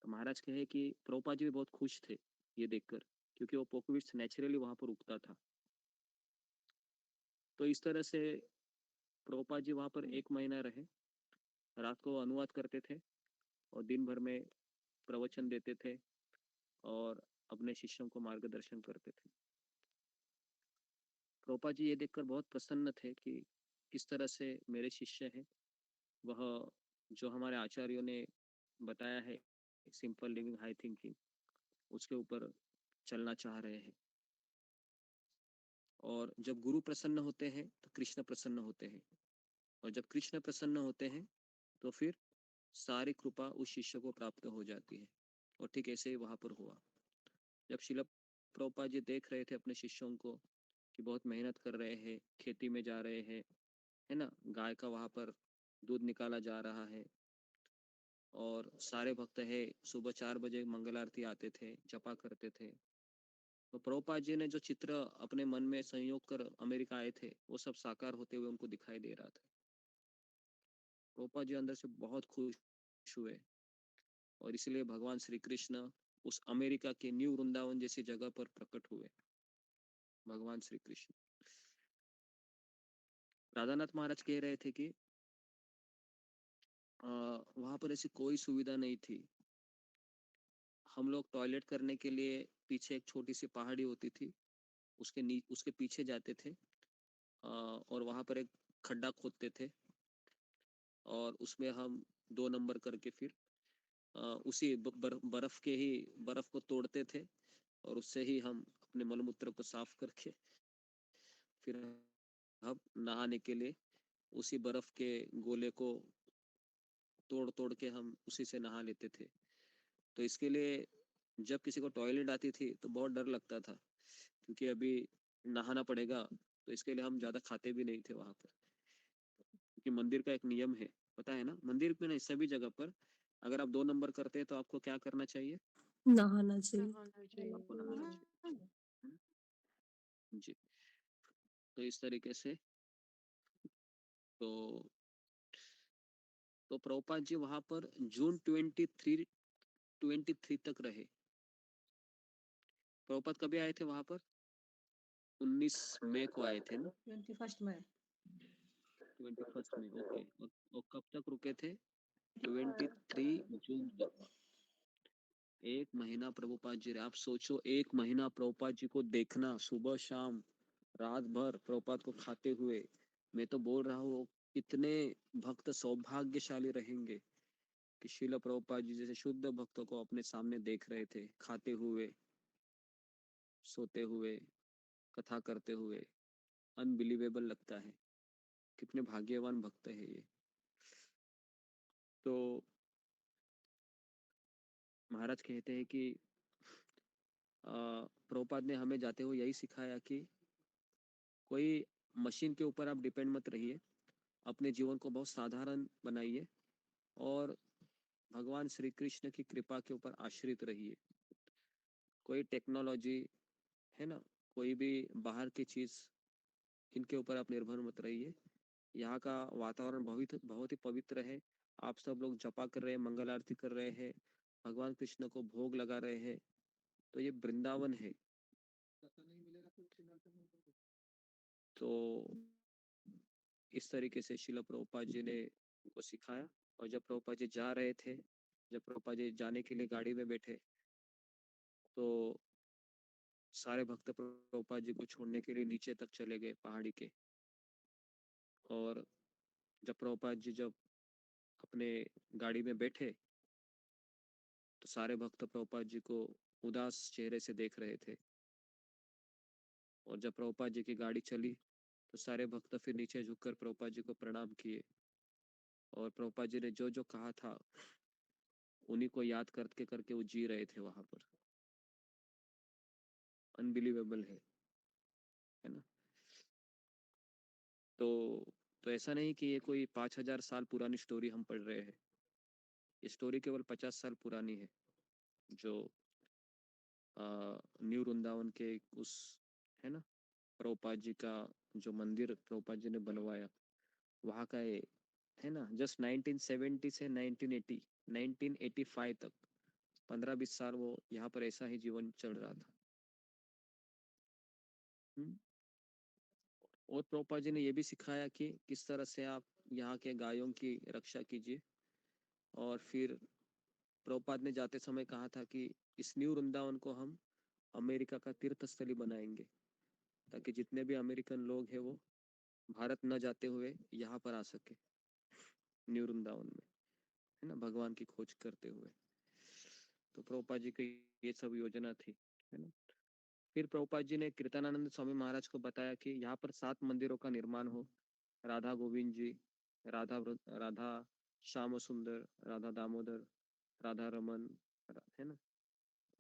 तो महाराज कहे कि प्रभुपाद जी भी बहुत खुश थे ये देखकर, क्योंकि वो पोकवीड्स नेचुरली वहां पर उगता था। तो इस तरह से प्रभुपाद जी वहां पर 1 महीना रहे, रात को अनुवाद करते थे और दिन भर में प्रवचन देते थे और अपने शिष्यों को मार्गदर्शन करते थे। प्रभुपाद जी ये देखकर बहुत प्रसन्न थे कि किस तरह से मेरे शिष्य हैं, वह जो हमारे आचार्यों ने बताया है सिंपल लिविंग हाई थिंकिंग, उसके ऊपर चलना चाह रहे हैं। और जब गुरु प्रसन्न होते हैं तो कृष्ण प्रसन्न होते हैं, और जब कृष्ण प्रसन्न होते हैं तो फिर सारी कृपा उस शिष्य को प्राप्त हो जाती है। और ठीक ऐसे ही वहां पर हुआ। जब शिल प्रभुपाद जी देख रहे थे अपने शिष्यों को कि बहुत मेहनत कर रहे हैं, खेती में जा रहे हैं, है ना, गाय का वहां पर दूध निकाला जा रहा है, और सारे भक्त है सुबह 4 बजे मंगल आरती आते थे, जपा करते थे। तो प्रभुपाद जी ने जो चित्र अपने मन में संयोग कर अमेरिका आए थे, वो सब साकार होते हुए उनको दिखाई दे रहा था। प्रभुपाद जी अंदर से बहुत खुश हुए, और इसलिए भगवान श्री कृष्ण उस अमेरिका के न्यू वृंदावन जैसी जगह पर प्रकट हुए। भगवान श्री कृष्ण, राधानाथ महाराज कह रहे थे कि वहां पर ऐसी कोई सुविधा नहीं थी। हम लोग टॉयलेट करने के लिए पीछे एक छोटी सी पहाड़ी होती थी, उसके पीछे जाते थे, और वहां पर एक खड्डा खोदते थे, और उसमें हम 2 नंबर करके फिर उसी बर्फ के ही बर्फ को तोड़ते थे, और उससे ही हम अपने मलमूत्र को साफ करके फिर हम नहाने के लिए उसी बर्फ के गोले को तोड़ तोड़ के हम उसी से नहा लेते थे। तो इसके लिए जब किसी को टॉयलेट आती थी तो बहुत डर लगता था, क्योंकि अभी नहाना पड़ेगा, तो इसके लिए हम ज्यादा खाते भी नहीं थे वहां पर, क्योंकि मंदिर का एक नियम है, पता है ना, मंदिर में नहीं सभी जगह पर अगर आप 2 नंबर करते हैं तो आपको क्या करना चाहिए? नहाना चाहिए। आपको नहाना चाहिए। जी, तो इस तरीके से तो प्रभुपाद जी वहां पर जून 23 तक रहे। प्रभुपाद कभी आए थे वहां पर? 19 मई को आए थे ना? 21 मई 21 मई, ओके। और कब तक रुके थे? 23 जून तक। 1 महीना प्रभुपाद जी रहे। आप सोचो, 1 महीना प्रभुपाद जी को देखना, सुबह शाम रात भर प्रभुपाद को खाते हुए। मैं तो बोल रहा हूँ कितने भक्त सौभाग्यशाली रहेंगे कि श्रील प्रभुपाद जी जैसे शुद्ध भक्तों को अपने सामने देख रहे थे, खाते हुए, सोते हुए, कथा करते हुए। अनबिलीवेबल लगता है, कितने भाग्यवान भक्त है ये। तो महाराज कहते हैं कि प्रभुपाद ने हमें जाते हुए यही सिखाया कि कोई मशीन के ऊपर आप डिपेंड मत रहिए, अपने जीवन को बहुत साधारण बनाइए, और भगवान श्री कृष्ण की कृपा के ऊपर आश्रित रहिए। कोई टेक्नोलॉजी, है ना, कोई भी बाहर की चीज, इनके ऊपर आप निर्भर मत रहिए। यहाँ का वातावरण बहुत बहुत ही पवित्र है। आप सब लोग जपा कर रहे हैं, मंगल आरती कर रहे हैं, भगवान कृष्ण को भोग लगा रहे हैं, तो ये वृंदावन है। तो इस तरीके से शिला प्रभुपाद जी ने उनको सिखाया। और जब प्रभुपाद जी जा रहे थे, जब प्रभुपाद जी जाने के लिए गाड़ी में बैठे, तो सारे भक्त प्रभुपाद जी को छोड़ने के लिए नीचे तक चले गए पहाड़ी के। और जब प्रभुपाद जी जब अपने गाड़ी में बैठे, तो सारे भक्त प्रभुपाद जी को उदास चेहरे से देख रहे थे। और जब प्रभुपाद जी की गाड़ी चली, तो सारे भक्त फिर नीचे झुककर प्रभुपाद जी को प्रणाम किए, और प्रभुपाद जी ने जो जो कहा था उन्हीं को याद करके करके वो जी रहे थे वहां पर। अनबिलीवेबल है ना? तो ऐसा नहीं कि ये कोई 5000 साल पुरानी स्टोरी हम पढ़ रहे हैं। ये स्टोरी केवल 50 साल पुरानी है, जो न्यू वृंदावन के उस, है ना, प्रभुपाद जी का जो मंदिर प्रभुपाद जी ने बनवाया, वहाँ का ये, है ना, जस्ट 1970 से 1980 1985 तक 15-20 साल वो यहाँ पर ऐसा ही जीवन चल रहा था। और प्रभुपाद जी ने ये भी सिखाया कि किस तरह से आप यहाँ के गायों की रक्षा कीजिए। और फिर प्रभुपाद ने जाते समय कहा था कि इस न्यू वृंदावन को हम अमेरिका का तीर्थ स्थली बनाएंगे, ताकि जितने भी अमेरिकन लोग हैं वो भारत न जाते हुए यहाँ पर आ सके, न्यू वृंदावन में, है ना, भगवान की खोज करते हुए। तो प्रभुपाद जी की ये सब योजना थी, है ना। फिर प्रभुपाद जी ने कीर्तनानंद स्वामी महाराज को बताया कि यहाँ पर 7 मंदिरों का निर्माण हो, राधा गोविंद जी, राधा श्याम सुंदर, राधा दामोदर, राधा रमन, है ना,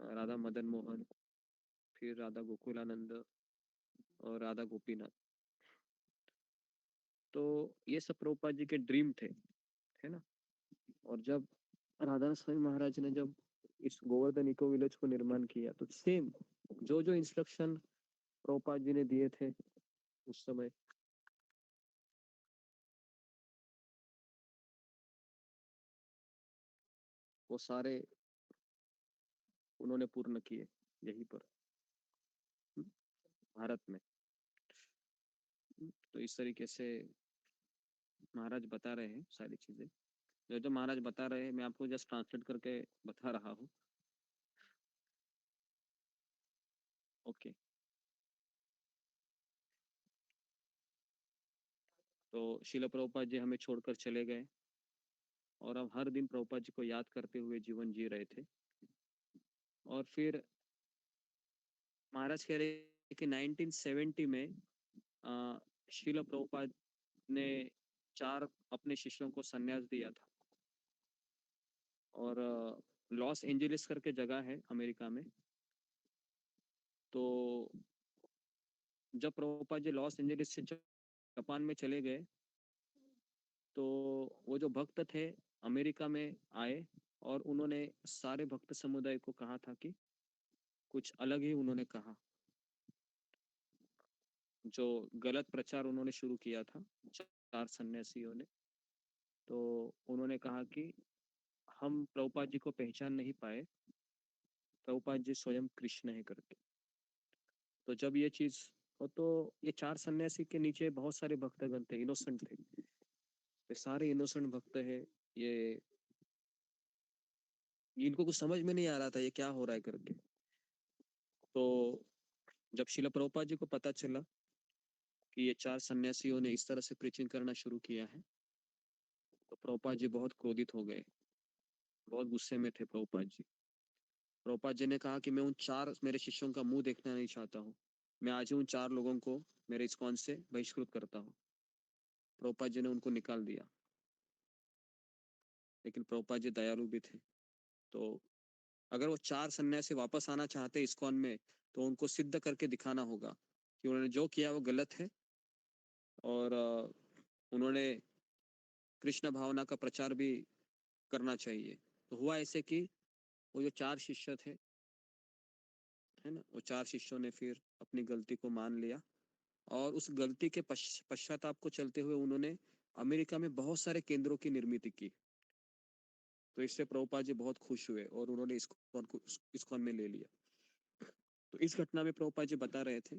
राधा मदन मोहन, फिर राधा गोकुलानंद और राधा गोपीनाथ। तो ये सब प्रभुपाद जी के ड्रीम थे, है ना। और जब राधा स्वामी महाराज ने जब इस गोवर्धन इको विलेज को निर्माण किया, तो सेम जो जो इंस्ट्रक्शन प्रभुपाद जी ने दिए थे उस समय, वो सारे उन्होंने पूर्ण किए यहीं पर, भारत में। तो इस तरीके से महाराज बता रहे हैं सारी चीजें, जो जो महाराज बता रहे हैं मैं आपको जस्ट ट्रांसलेट करके बता रहा हूँ। ओके, तो शिला प्रभुपाद जी हमें छोड़कर चले गए, और हम हर दिन प्रभुपाद जी को याद करते हुए जीवन जी रहे थे। और फिर महाराज कह रहे हैं कि 1970 में शिला प्रभुपाद ने 4 अपने शिष्यों को संन्यास दिया था। और लॉस एंजलिस करके जगह है अमेरिका में। तो जब प्रभुपाद जी लॉस एंजलिस से जापान में चले गए, तो वो जो भक्त थे अमेरिका में आए, और उन्होंने सारे भक्त समुदाय को कहा था कि कुछ अलग ही उन्होंने कहा। जो गलत प्रचार उन्होंने शुरू किया था 4 सन्यासियों ने, तो उन्होंने कहा कि हम प्रभुपाद जी को पहचान नहीं पाए, प्रभुपाद जी स्वयं कृष्ण है करके। तो जब ये चीज हो, तो ये 4 सन्यासी के नीचे बहुत सारे भक्तगण थे, इनोसेंट थे, ये सारे इनोसेंट भक्त है। ये इनको कुछ समझ में नहीं आ रहा था ये क्या हो रहा है करके। तो जब शिला प्रभुपाद जी को पता चला कि ये 4 सन्यासियों ने इस तरह से प्रीचिंग करना शुरू किया है, तो प्रभुपाद जी बहुत क्रोधित हो गए, बहुत गुस्से में थे प्रभुपाद जी। प्रभुपाद जी ने कहा कि मैं उन 4 मेरे शिष्यों का मुंह देखना नहीं चाहता हूँ, मैं आज ही उन 4 लोगों को मेरे इस्कॉन से बहिष्कृत करता हूँ। प्रभुपाद जी ने उनको निकाल दिया। लेकिन प्रभुपाद जी दयालु भी थे, तो अगर वो 4 सन्यासी वापस आना चाहते इस्कॉन में, तो उनको सिद्ध करके दिखाना होगा कि उन्होंने जो किया वो गलत है, और उन्होंने कृष्ण भावना का प्रचार भी करना चाहिए। तो हुआ ऐसे कि वो जो 4 शिष्य थे, है ना, वो 4 शिष्यों ने फिर अपनी गलती को मान लिया, और उस गलती के पश्चाताप को चलते हुए उन्होंने अमेरिका में बहुत सारे केंद्रों की निर्मित की। तो इससे प्रभुपाद जी बहुत खुश हुए, और उन्होंने इस्कॉन में ले लिया। तो इस घटना में प्रभुपाद जी बता रहे थे,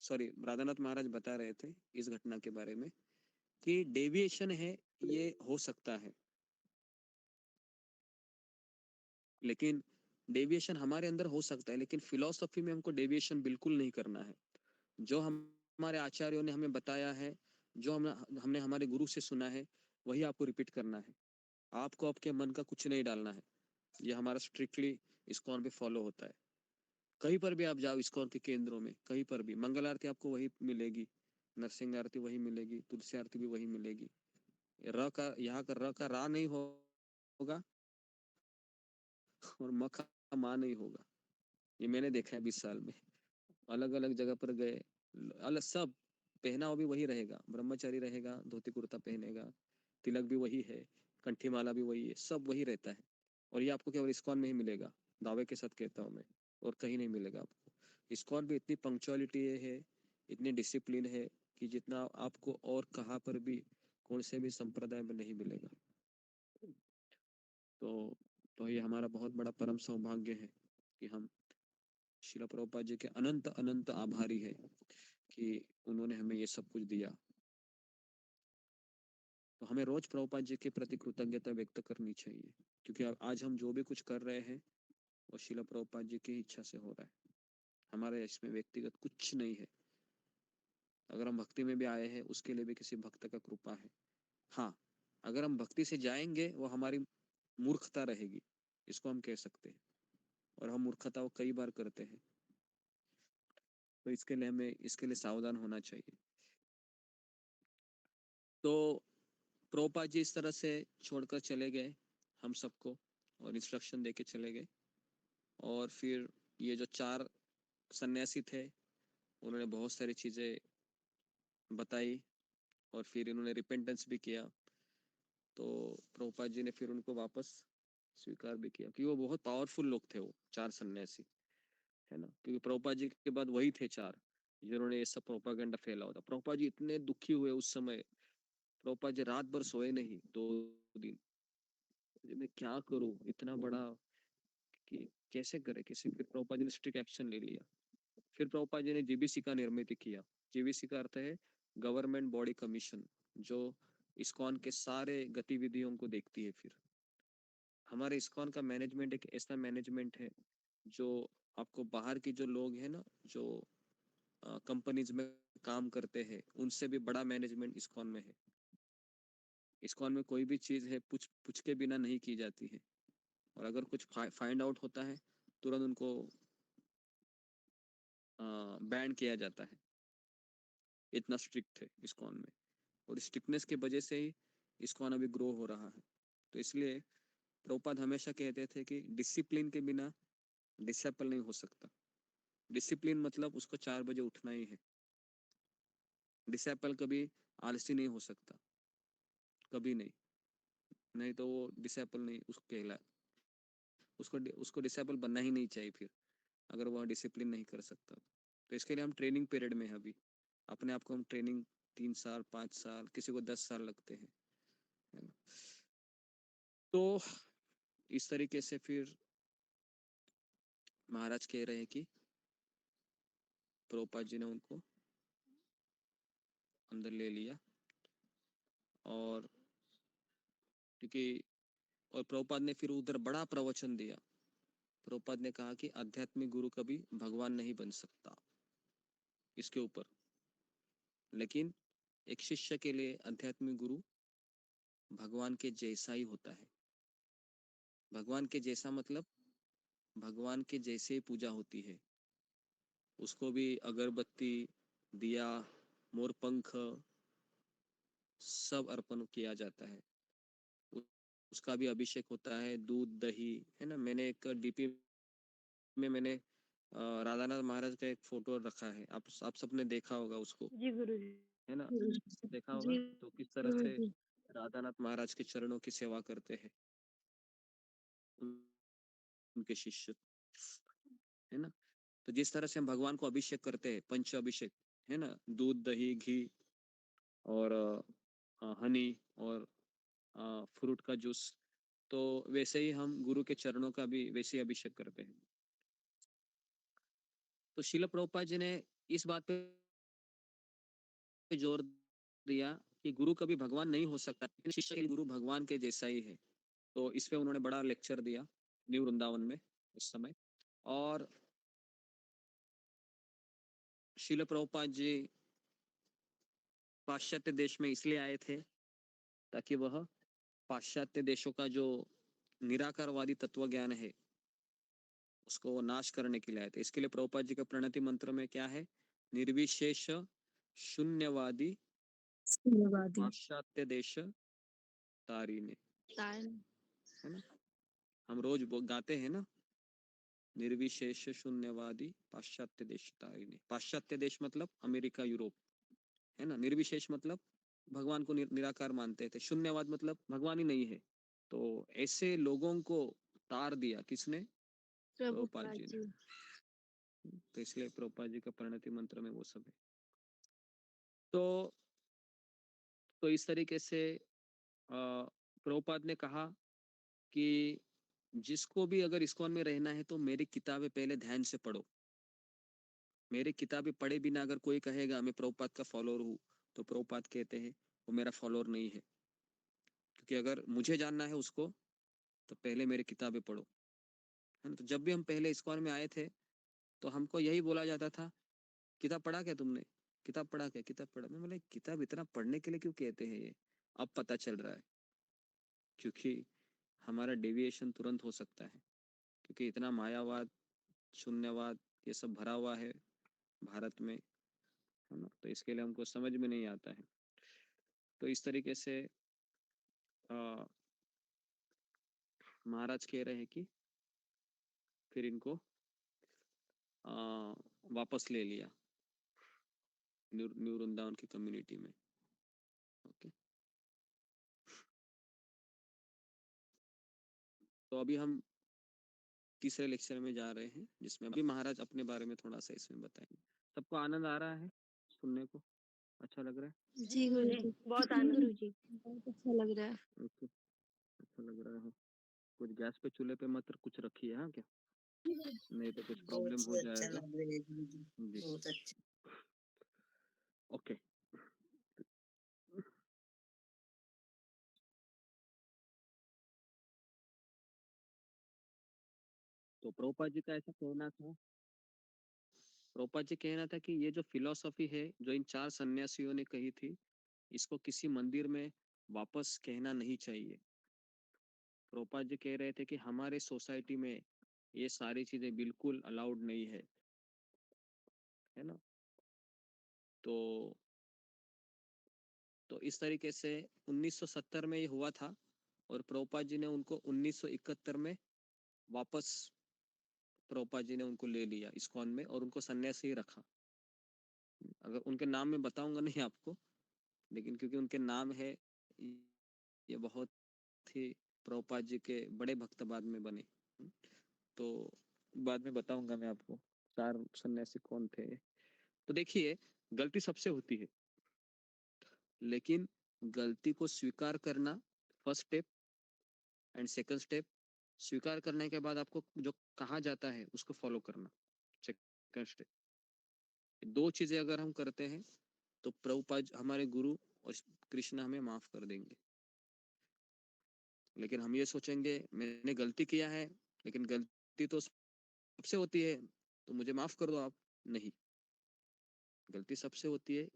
सॉरी राधानाथ महाराज बता रहे थे इस घटना के बारे में, कि डेविएशन है ये हो सकता है, लेकिन डेविएशन हमारे अंदर हो सकता है, लेकिन फिलॉसफी में हमको डेविएशन बिल्कुल नहीं करना है। जो हमारे आचार्यों ने हमें बताया है, जो हमने हमारे गुरु से सुना है, वही आपको रिपीट करना है। आपको आपके मन का कुछ नहीं डालना है। ये हमारा स्ट्रिक्टली इस्कॉन पे फॉलो होता है। कहीं पर भी आप जाओ इस्कॉन के केंद्रों में, कहीं पर भी मंगल आरती आपको वही मिलेगी, नरसिंह आरती वही मिलेगी, तुलसी आरती भी वही मिलेगी। र का यहाँ का र का रा नहीं होगा, और म का मा नहीं होगा। ये मैंने देखा है 20 साल में। अलग अलग जगह पर गए, अलग सब पहनावा भी वही रहेगा, ब्रह्मचारी रहेगा, धोती कुर्ता पहनेगा, तिलक भी वही है, कंठी माला भी वही है, सब वही रहता है। और ये आपको केवल इस्कॉन में ही मिलेगा, दावे के साथ कहता हूँ मैं, और कहीं नहीं मिलेगा आपको। इस्कॉन भी इतनी पंक्चुअलिटी है, इतनी डिसिप्लिन है कि जितना आपको और कहाँ पर भी कौन से भी संप्रदाय में नहीं मिलेगा। तो ये हमारा बहुत बड़ा परम सौभाग्य है कि हम श्रील प्रभुपाद जी के अनंत अनंत आभारी है कि उन्होंने हमें ये सब कुछ दिया। तो हमें रोज प्रभुपाद जी के प्रति कृतज्ञता व्यक्त करनी चाहिए, क्योंकि आज हम जो भी कुछ कर रहे हैं वो श्रील प्रभुपाद जी की इच्छा से हो रहा है, हमारे इसमें व्यक्तिगत कुछ नहीं है। अगर हम भक्ति में भी आए हैं उसके लिए भी किसी भक्त का कृपा है। हाँ, अगर हम भक्ति से जाएंगे वो हमारी मूर्खता रहेगी, इसको हम कह सकते हैं, और हम मूर्खता वो कई बार करते हैं। तो इसके लिए हमें इसके लिए सावधान होना चाहिए। तो प्रभुपाद जी इस तरह से छोड़कर चले गए हम सबको और इंस्ट्रक्शन देके चले गए। और फिर ये जो 4 सन्यासी थे उन्होंने बहुत सारी चीजें बताई और फिर इन्होंने रिपेंटेंस भी किया। तो प्रभुपाद जी ने फिर उनको वापस स्वीकार भी किया, क्योंकि वो बहुत पावरफुल लोग थे, वो 4 सन्यासी, है ना। क्योंकि प्रभुपाद जी के बाद वही थे 4 जिन्होंने ये सब प्रोपागेंडा फैला होता। प्रभुपाद जी इतने दुखी हुए उस समय, प्रभुपाद जी रात भर सोए नहीं 2 दिन। मैं क्या करूं इतना बड़ा, कि कैसे करे किसी। फिर प्रभुपाद जी ने स्ट्रिक्ट एक्शन ले लिया। फिर प्रभुपाद जी ने जीबीसी का निर्मित किया। जीबीसी का अर्थ है गवर्नमेंट बॉडी कमीशन, जो इस्कॉन के सारे गतिविधियों को देखती है। फिर हमारे इस्कॉन का मैनेजमेंट एक ऐसा मैनेजमेंट है जो आपको बाहर की जो लोग हैं ना, जो कंपनीज में काम करते हैं, उनसे भी बड़ा मैनेजमेंट इस्कॉन में है। इस्कॉन में कोई भी चीज है पूछ के बिना नहीं की जाती है, और अगर कुछ फाइंड आउट होता है तुरंत उनको बैन किया जाता है। इतना स्ट्रिक्ट है इस्कॉन में, और स्ट्रिक्टनेस की वजह से ही इस्कॉन अभी ग्रो हो रहा है। तो इसलिए प्रभुपाद हमेशा कहते थे कि डिसिप्लिन के बिना डिसिपल नहीं हो सकता। डिसिप्लिन मतलब उसको 4 बजे उठना ही है। डिसिपल कभी आलसी नहीं हो सकता, कभी नहीं। नहीं तो वो डिसिपल नहीं उसको कहला, उसको डिसिपल बनना ही नहीं चाहिए फिर, अगर वह डिसिप्लिन नहीं कर सकता। तो इसके लिए हम ट्रेनिंग पीरियड में हैं अभी। अपने आप को हम ट्रेनिंग 3 साल 5 साल, किसी को 10 साल लगते हैं, है ना। तो इस तरीके से फिर महाराज कह रहे हैं कि प्रभुपाद जी ने उनको अंदर ले लिया। और क्योंकि और प्रभुपाद ने फिर उधर बड़ा प्रवचन दिया। प्रभुपाद ने कहा कि आध्यात्मिक गुरु कभी भगवान नहीं बन सकता इसके ऊपर, लेकिन एक शिष्य के लिए आध्यात्मिक गुरु भगवान के जैसा ही होता है। भगवान के जैसा मतलब भगवान के जैसे ही पूजा होती है। उसको भी अगरबत्ती, दिया, मोरपंख सब अर्पण किया जाता है। उसका भी अभिषेक होता है, दूध दही, है ना। मैंने एक डीपी में मैंने राधानाथ महाराज का एक फोटो रखा है, आप सबने देखा होगा उसको, जी गुरुजी। है ना। देखा जी होगा तो किस तरह से राधानाथ महाराज के चरणों की सेवा करते हैं उनके शिष्य, है ना। तो जिस तरह से हम भगवान को अभिषेक करते हैं, पंच अभिषेक, है ना, दूध दही घी और हनी और फ्रूट का जूस, तो वैसे ही हम गुरु के चरणों का भी वैसे ही अभिषेक करते हैं। तो श्रील प्रभुपाद जी ने इस बात पे जोर दिया कि गुरु कभी भगवान नहीं हो सकता, लेकिन शिष्य के गुरु भगवान के जैसा ही है। तो इस पे उन्होंने बड़ा लेक्चर दिया न्यू वृंदावन में उस समय। और श्रील प्रभुपाद जी पाश्चात्य देश में इसलिए आए थे ताकि वह पाश्चात्य देशों का जो निराकारवादी तत्व ज्ञान है उसको वो नाश करने के लिए आए थे। इसके लिए प्रभुपाद जी का प्रणति मंत्र में क्या है? निर्विशेष शून्यवादी पाश्चात्य देश तारीने, है ना। हम रोज गाते हैं ना, निर्विशेष शून्यवादी पाश्चात्य देश तारीने। पाश्चात्य देश मतलब अमेरिका यूरोप, है ना। निर्विशेष मतलब भगवान को निराकार मानते थे। शून्यवाद मतलब भगवान ही नहीं है। तो ऐसे लोगों को तार दिया, किसने? प्रभुपाद प्रभुपाद जी जी। ने। तो इसलिए प्रभुपाद जी का परिणति मंत्र में वो सब है। तो इस तरीके से प्रभुपाद ने कहा कि जिसको भी अगर इस्कॉन में रहना है तो मेरी किताबें पहले ध्यान से पढ़ो। मेरी किताबें पढ़े बिना अगर कोई कहेगा मैं प्रभुपाद का फॉलोअर हूँ, तो प्रभुपाद कहते हैं वो मेरा फॉलोअर नहीं है, क्योंकि अगर मुझे जानना है उसको तो पहले मेरी किताबें पढ़ो, है ना। तो जब भी हम पहले इस्कॉन में आए थे तो हमको यही बोला जाता था, किताब पढ़ा क्या तुमने, किताब पढ़ा क्या, किताब पढ़ा। मैं बोला किताब इतना पढ़ने के लिए क्यों कहते हैं ये, अब पता चल रहा है, क्योंकि हमारा डेविएशन तुरंत हो सकता है, क्योंकि इतना मायावाद, शून्यवाद ये सब भरा हुआ है भारत में, है ना। तो इसके लिए हमको समझ में नहीं आता है। तो इस तरीके से महाराज कह रहे हैं कि फिर इनको वापस ले लिया न्यू वृंदावन की कम्युनिटी में। ओके, तो अभी हम तीसरे लेक्चर में जा रहे हैं, जिसमें अभी महाराज अपने बारे में थोड़ा सा इसमें बताएंगे। सबको आनंद आ रहा है सुनने को, अच्छा लग रहा है? जी गुरु जी। बहुत जी आनंद। गुरु जी, बहुत अच्छा लग रहा है। ओके, अच्छा लग रहा है। कुछ गैस पे चूल्हे पे मत कुछ रखिए, हाँ क्या, नहीं तो कुछ प्रॉब्लम बहुत हो ही अच्छा जाएगा लग रहा है गुरुजी, जी। बहुत अच्छा। ओके, तो प्रभुपाद जी का ऐसा कहना था, प्रभुपाद जी कहना था कि ये जो फिलॉसफी है जो इन 4 सन्यासियों ने कही थी, इसको किसी मंदिर में वापस कहना नहीं चाहिए। प्रभुपाद जी कह रहे थे कि हमारे सोसाइटी में ये सारी चीजें बिल्कुल अलाउड नहीं है ना। तो इस तरीके से 1970 में ये हुआ था, और प्रभुपाद जी ने उनको 1971 में वापस प्रभुपाद जी ने उनको ले लिया इस्कॉन में और उनको सन्यासी रखा। अगर उनके नाम में बताऊंगा नहीं आपको, लेकिन क्योंकि उनके नाम है, ये बहुत ही प्रभुपाद जी के बड़े भक्त बाद में बने, तो बाद में बताऊंगा मैं आपको 4 सन्यासी कौन थे। तो देखिए, गलती सबसे होती है, लेकिन गलती को स्वीकार करना first step, and second step स्वीकार करने के बाद आपको जो कहा जाता है उसको फॉलो करना, सेकंड स्टेप। 2 चीजें अगर हम करते हैं तो प्रभुपाद हमारे गुरु और कृष्ण हमें माफ कर देंगे। लेकिन हम ये सोचेंगे मैंने गलती किया है, लेकिन गलती तो सबसे होती है तो मुझे माफ कर दो आप। नहीं, गलती सबसे होती है,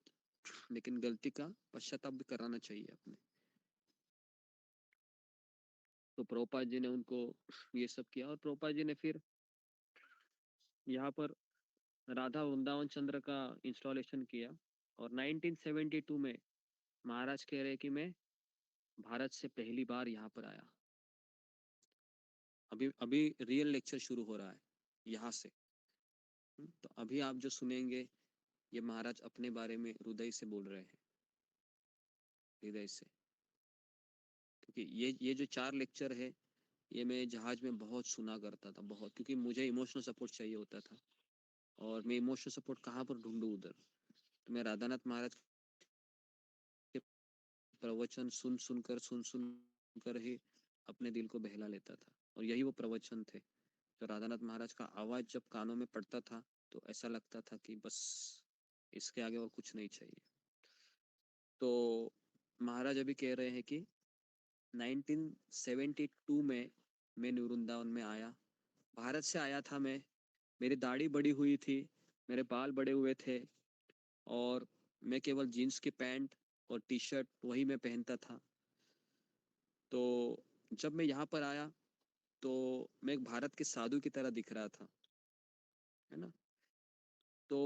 लेकिन गलती का पश्चाताप भी कराना चाहिए अपने। तो प्रभुपाद जी ने उनको ये सब किया, और प्रभुपाद जी ने फिर यहाँ पर राधा वृंदावन चंद्र का इंस्टॉलेशन किया, और 1972 में महाराज कह रहे कि मैं भारत से पहली बार यहाँ पर आया। अभी अभी रियल लेक्चर शुरू हो रहा है यहाँ से। तो अभी आप जो सुनेंगे ये महाराज अपने बारे में हृदय से बोल रहे हैं, हृदय से। क्योंकि ये जो 4 लेक्चर है ये मैं जहाज में बहुत सुना करता था, बहुत, क्योंकि मुझे इमोशनल सपोर्ट चाहिए होता था, और मैं इमोशनल सपोर्ट कहाँ पर ढूंढूं उधर। तो मैं राधानाथ महाराज के प्रवचन सुन कर ही अपने दिल को बहला लेता था, और यही वो प्रवचन थे। तो राधानाथ महाराज का आवाज जब कानों में पड़ता था तो ऐसा लगता था कि बस इसके आगे और कुछ नहीं चाहिए। तो महाराज अभी कह रहे हैं कि 1972 में मैं न्यू वृंदावन में आया, भारत से आया था मैं। मेरी दाढ़ी बड़ी हुई थी, मेरे बाल बड़े हुए थे, और मैं केवल जीन्स की पैंट और टी शर्ट वही मैं पहनता था। तो जब मैं यहाँ पर आया तो मैं एक भारत के साधु की तरह दिख रहा था, है ना। तो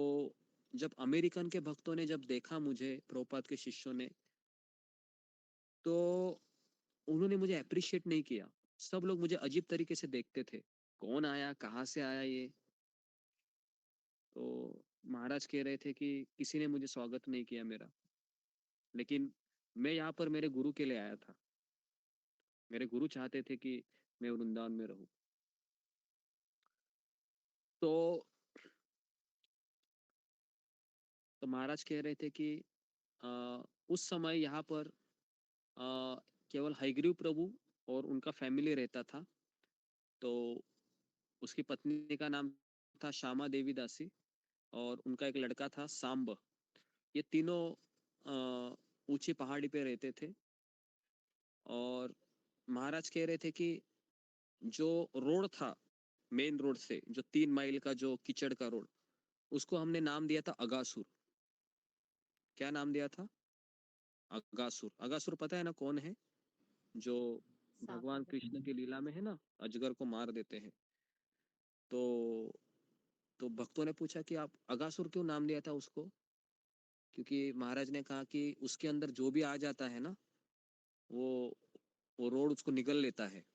जब अमेरिकन के भक्तों ने जब देखा मुझे, प्रभुपाद के शिष्यों ने, तो उन्होंने मुझे अप्रिशिएट नहीं किया। सब लोग मुझे अजीब तरीके से देखते थे, कौन आया, कहाँ से आया ये। तो महाराज कह रहे थे कि किसी ने मुझे स्वागत नहीं किया मेरा, लेकिन मैं यहाँ पर मेरे गुरु के लिए आया था। मेरे गुरु चाहते थे कि मैं वृंदावन में रहूं, तो महाराज कह रहे थे कि उस समय यहाँ पर केवल हयग्रीव प्रभु और उनका फैमिली रहता था। तो उसकी पत्नी का नाम था श्यामा देवी दासी और उनका एक लड़का था सांब। ये तीनों ऊंची पहाड़ी पे रहते थे। और महाराज कह रहे थे कि जो रोड था मेन रोड से, जो 3 माइल का जो कीचड़ का रोड, उसको हमने नाम दिया था अगासुर। क्या नाम दिया था? अगासुर। अगासुर पता है ना कौन है? जो भगवान कृष्ण की लीला में है ना, अजगर को मार देते हैं। तो भक्तों ने पूछा कि आप अगासुर क्यों नाम दिया था उसको? क्योंकि महाराज ने कहा कि उसके अंदर जो भी आ जाता है ना, वो रोड उसको निगल लेता है।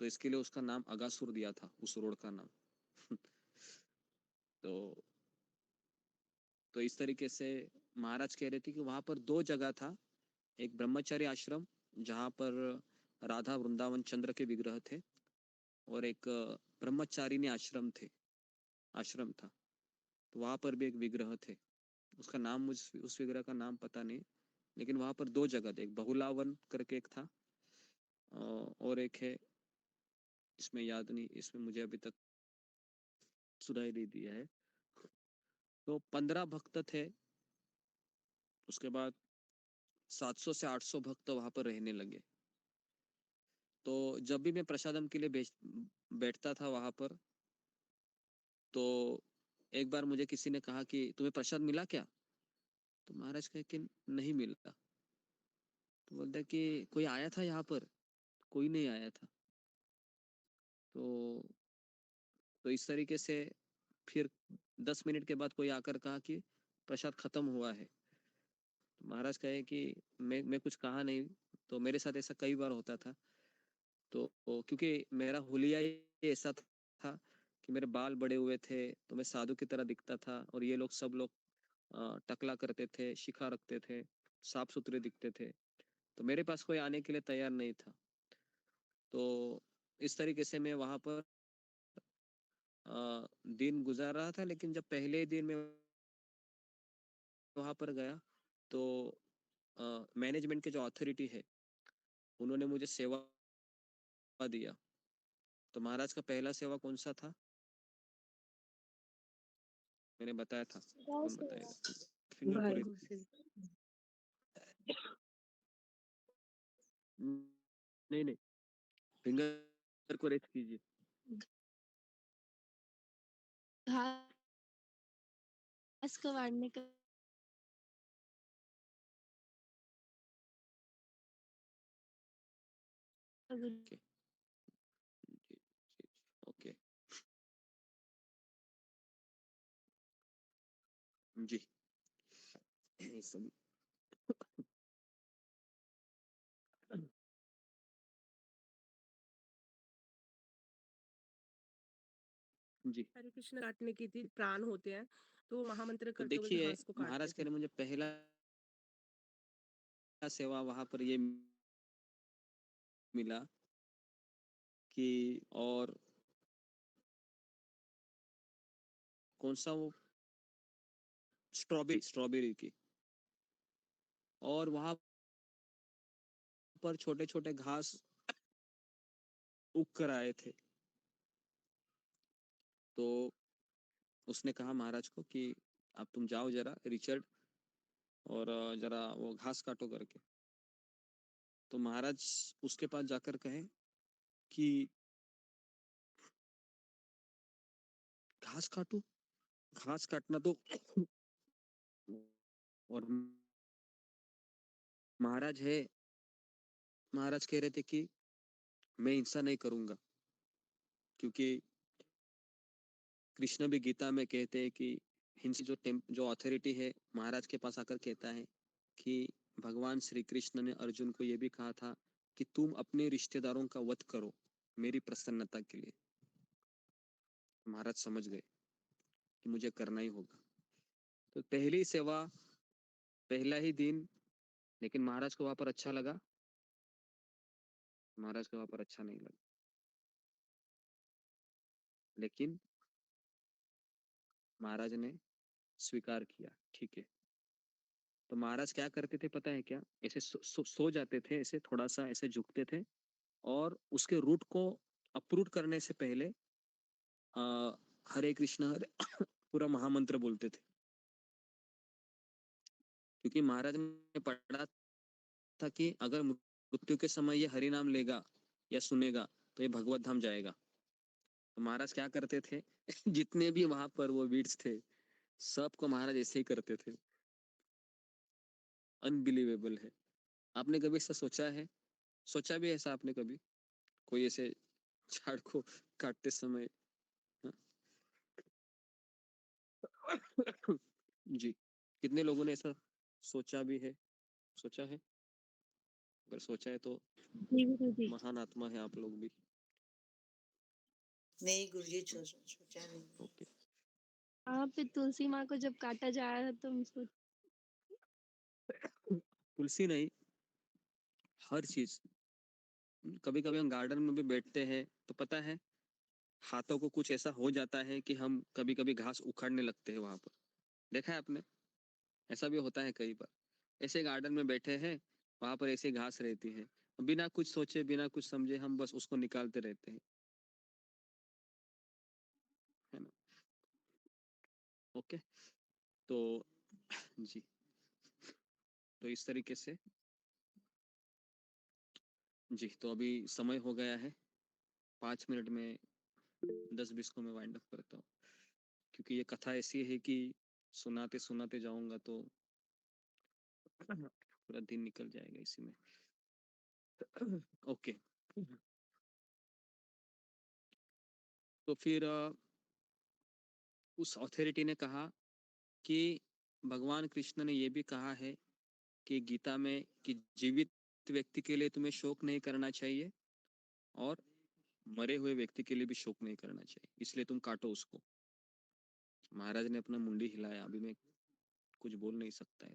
तो इसके लिए उसका नाम अगासुर दिया था, उस रोड का नाम। तो इस तरीके से महाराज कह रहे थे कि वहां पर 2 जगह था। एक ब्रह्मचारी आश्रम जहाँ पर राधा वृंदावन चंद्र के विग्रह थे, और एक ब्रह्मचारिणी आश्रम था। तो वहां पर भी एक विग्रह थे। उसका नाम उस विग्रह का नाम पता नहीं, लेकिन वहां पर 2 जगह थे। एक बहुलावन करके एक था, और एक है, इसमें याद नहीं, इसमें मुझे अभी तक सुनाई नहीं दिया है। तो 15 भक्त थे। उसके बाद 700 से 800 भक्त वहां पर रहने लगे। तो जब भी मैं प्रसादम के लिए बैठता था वहां पर, तो एक बार मुझे किसी ने कहा कि तुम्हें प्रसाद मिला क्या? तो महाराज कहे कि नहीं मिला। तो बोलता कि कोई आया था यहाँ पर? कोई नहीं आया था। तो इस तरीके से फिर 10 मिनट के बाद कोई आकर कहा कि प्रसाद खत्म हुआ है। तो महाराज कहे कि मैं कुछ कहा नहीं। तो मेरे साथ ऐसा कई बार होता था। तो क्योंकि मेरा हुलिया ही ऐसा था कि मेरे बाल बड़े हुए थे, तो मैं साधु की तरह दिखता था, और ये लोग सब लोग टकला करते थे, शिखा रखते थे, साफ सुथरे दिखते थे। तो मेरे पास कोई आने के लिए तैयार नहीं था। तो इस तरीके से मैं वहां पर दिन गुजार रहा था। लेकिन जब पहले दिन मैं वहां पर गया, तो मैनेजमेंट के जो अथॉरिटी है, उन्होंने मुझे सेवा दिया। तो महाराज का पहला सेवा कौन सा था? मैंने बताया था, कौन बताएगा? फिंगर भाई पुरी। से नहीं नहीं, फिंगर को रेस्ट कीजिए। घास को वाड़ने का ओके जी, ओके जी। सब जी। हरे कृष्ण काटने की थी, प्राण होते हैं, तो महामंत्र तो करते हुए देखिए, घास को काटते महाराज कह थे। रहे मुझे पहला सेवा वहां पर ये मिला कि, और कौन सा वो, स्ट्रॉबेरी की। और वहां पर छोटे छोटे घास उग कर आए थे। तो उसने कहा महाराज को कि अब तुम जाओ जरा रिचर्ड, और जरा वो घास काटो करके। तो महाराज उसके पास जाकर कहे कि घास काटो, घास काटना तो और महाराज है, महाराज कह रहे थे कि मैं हिंसा नहीं करूंगा, क्योंकि कृष्ण भी गीता में कहते हैं कि हिंसा जो अथॉरिटी है, महाराज के पास आकर कहता है कि भगवान श्री कृष्ण ने अर्जुन को यह भी कहा था कि तुम अपने रिश्तेदारों का वध करो मेरी प्रसन्नता के लिए। महाराज समझ गए कि मुझे करना ही होगा। तो पहली सेवा, पहला ही दिन। लेकिन महाराज को वहां पर अच्छा लगा? महाराज को वहां पर अच्छा नहीं लगा। लेकिन महाराज ने स्वीकार किया, ठीक है। तो महाराज क्या करते थे पता है क्या? ऐसे सो जाते थे, ऐसे थोड़ा सा ऐसे झुकते थे और उसके रूट को अप्रूट करने से पहले हरे कृष्ण हरे पूरा महामंत्र बोलते थे, क्योंकि महाराज ने पढ़ा था कि अगर मृत्यु के समय ये हरि नाम लेगा या सुनेगा तो ये भगवत धाम जाएगा। तो महाराज क्या करते थे जितने भी वहां पर वो वीड्स थे सबको महाराज ऐसे ही करते थे। अनबिलीवेबल है। आपने कभी ऐसा सोचा है? सोचा भी ऐसा आपने कभी कोई ऐसे झाड़ को काटते समय? हाँ? जी, कितने लोगों ने ऐसा सोचा भी है? सोचा है? अगर सोचा है तो जी गुरुजी। महान आत्मा है आप लोग भी। नहीं गुरुजी, सोचा नहीं। ओके। आप तुलसी माँ को जब काटा जा रहा था तो हम सोच तुलसी नहीं, हर चीज। कभी कभी हम गार्डन में भी बैठते हैं तो पता है हाथों को कुछ ऐसा हो जाता है कि हम कभी कभी घास उखाड़ने लगते हैं वहां पर। देखा है आपने? ऐसा भी होता है कई बार। ऐसे गार्डन में बैठे हैं, वहां पर ऐसे घास रहती है, बिना कुछ सोचे बिना कुछ समझे हम बस उसको निकालते रहते हैं, है ना? ओके। तो जी, तो इस तरीके से जी, तो अभी समय हो गया है, 5 मिनट में 10-20 को मैं वाइंड अप करता हूँ, क्योंकि ये कथा ऐसी है कि सुनाते सुनाते जाऊंगा तो पूरा दिन निकल जाएगा इसी में। ओके। तो फिर उस अथॉरिटी ने कहा कि भगवान कृष्ण ने ये भी कहा है कि गीता में कि जीवित व्यक्ति के लिए तुम्हें शोक नहीं करना चाहिए और मरे हुए व्यक्ति के लिए भी शोक नहीं करना चाहिए, इसलिए तुम काटो उसको। महाराज ने अपना मुंडी हिलाया, अभी मैं कुछ बोल नहीं सकता है।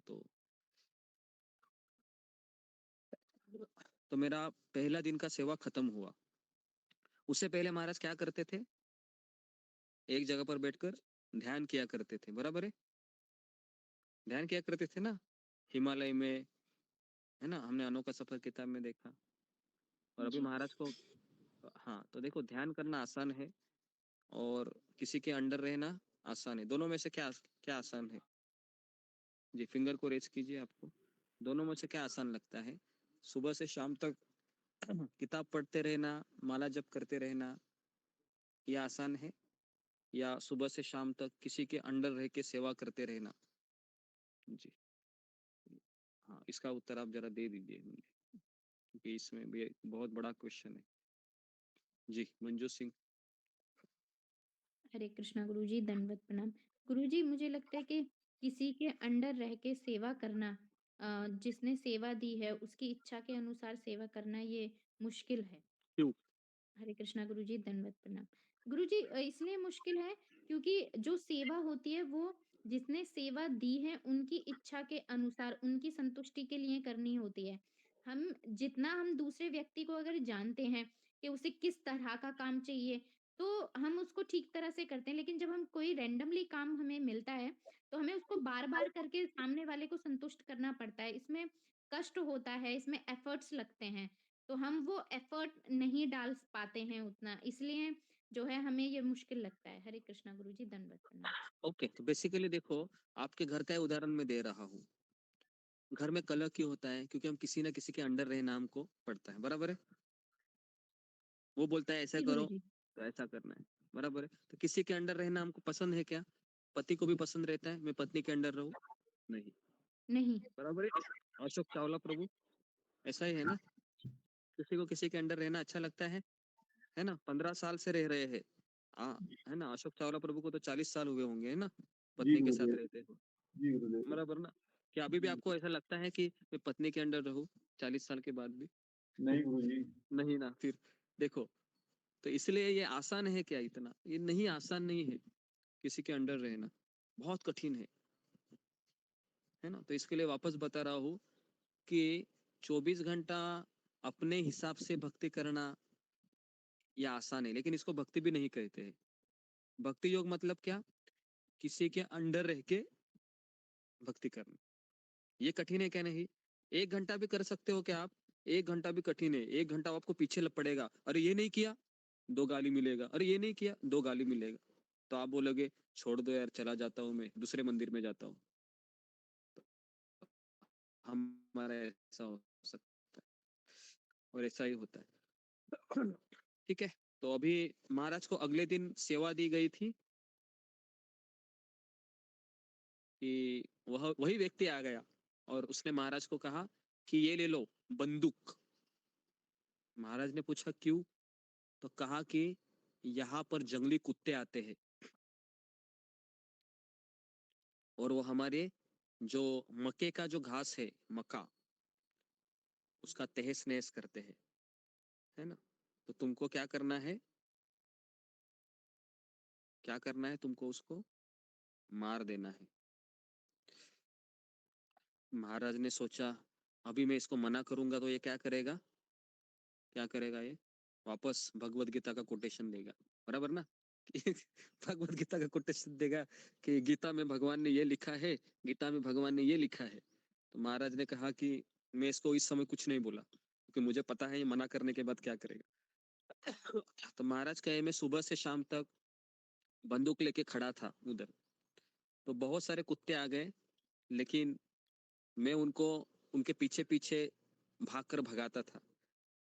तो मेरा पहला दिन का सेवा खत्म हुआ। उससे पहले महाराज क्या करते थे? एक जगह पर बैठकर ध्यान किया करते थे, बराबर है? ध्यान किया करते थे ना, हिमालय में, है ना? हमने अनोखा सफर किताब में देखा। और अभी जी महाराज को, हाँ, तो देखो ध्यान करना आसान है और किसी के अंडर रहना आसान है। दोनों में से क्या क्या आसान है? जी, फिंगर को रेज कीजिए। आपको दोनों में से क्या आसान लगता है? सुबह से शाम तक किताब पढ़ते रहना, माला जप करते रहना, ये आसान है, या सुबह से शाम तक किसी के अंडर रह के सेवा करते रहना? जी, हाँ, इसका उत्तर आप जरा दे दीजिए मुझे, क्योंकि इसमें भी एक बहुत बड़ा क्वेश्चन है। जी, मंजू सिंह। हरे कृष्णा गुरुजी, दंडवत प्रणाम। गुरुजी, मुझे लगता है कि किसी के अंडर रह के सेवा करना, जिसने सेवा दी है उसकी इच्छा के अनुसार सेवा करना ये मुश्किल है। क्यों? हरे कृष्णा गुरुजी, दंडवत प्रणाम। गुरुजी, इसलिए मुश्किल है क्योंकि जो सेवा होती है वो जिसने सेवा दी है उनकी इच्छा के अनुसार, उनकी संतुष्टि के लिए करनी होती है। हम दूसरे व्यक्ति को अगर जानते हैं कि उसे किस तरह का काम चाहिए, तो हम उसको ठीक तरह से करते हैं। लेकिन जब हम कोई रैंडमली काम हमें मिलता है, तो हमें उसको बार-बार करके सामने वाले को संतुष्ट करना पड़ता है। इसमें कष्ट होता है, इसमें एफर्ट्स लगते हैं। तो हम वो एफर्ट नहीं डाल पाते हैं उतना, इसलिए जो है हमें ये मुश्किल लगता है। हरे कृष्णा गुरुजी, दंडवत प्रणाम। ओके, तो बेसिकली देखो, आपके घर का ही उदाहरण मैं दे रहा हूँ। घर में कलह क्यों होता है? क्योंकि हम किसी ना किसी के अंडर रहना हमको पड़ता है, बराबर है? वो बोलता है ऐसा जी करो गुरुजी। तो ऐसा करना है, बराबर है? तो किसी के अंडर रहना हमको पसंद है क्या? पति को भी पसंद रहता है मैं पत्नी के अंडर रहूं? नहीं, नहीं। बराबर है? अशोक चावला प्रभु, ऐसा ही है ना? किसी को किसी के अंडर रहना अच्छा लगता है ना? 15 साल से रह रहे हैं, हाँ, है ना? अशोक चावला प्रभु को तो 40 साल हुए होंगे, है ना, जी पत्नी के साथ गुरुदेव। रहते हो, जी गुरुदेव। बराबर ना? क्या अभी भी आपको ऐसा लगता है कि मैं पत्नी के अंडर रहूं 40 साल के बाद भी? नहीं गुरुजी। नहीं ना? फिर देखो, तो इसलिए ये आसान है क्या? इतना ये नहीं, आसान नहीं है किसी के अंडर रहना, बहुत कठिन है ना? तो इसके लिए वापस बता रहा हूँ कि 24 घंटा अपने हिसाब से भक्ति करना ये आसान है, लेकिन इसको भक्ति भी नहीं कहते हैं। भक्ति योग मतलब क्या? किसी के अंडर रह के भक्ति करना। ये कठिन है क्या? नहीं। 1 घंटा भी कर सकते हो क्या आप? 1 घंटा भी कठिन है। 1 घंटा आपको पीछे पड़ेगा, अरे ये नहीं किया 2 गाली मिलेगा, अरे ये नहीं किया 2 गाली मिलेगा। तो आप बोलोगे छोड़ दो यार, चला जाता हूँ, मैं दूसरे मंदिर में जाता हूँ। तो हमारा ऐसा हो सकता है और ऐसा ही होता है। ठीक है, तो अभी महाराज को अगले दिन सेवा दी गई थी कि वही व्यक्ति आ गया और उसने महाराज को कहा कि ये ले लो बंदूक। महाराज ने पूछा क्यों? तो कहा कि यहाँ पर जंगली कुत्ते आते हैं और वो हमारे जो मक्के का जो घास है, मक्का, उसका तहस नहस करते हैं, है ना। तो तुमको क्या करना है? क्या करना है तुमको? उसको मार देना है। महाराज ने सोचा अभी मैं इसको मना करूंगा तो ये क्या करेगा? क्या करेगा ये? वापस भगवत गीता का कोटेशन देगा, बराबर ना? भगवत गीता का कोटेशन देगा कि गीता में भगवान ने ये लिखा है, गीता में भगवान ने ये लिखा है। तो महाराज ने कहा कि मैं इसको इस समय कुछ नहीं बोला क्योंकि मुझे पता है ये मना करने के बाद क्या करेगा। तो महाराज कहे मैं सुबह से शाम तक बंदूक लेके खड़ा था उधर, तो बहुत सारे कुत्ते आ गए, लेकिन मैं उनको उनके पीछे पीछे भाग कर भगाता था,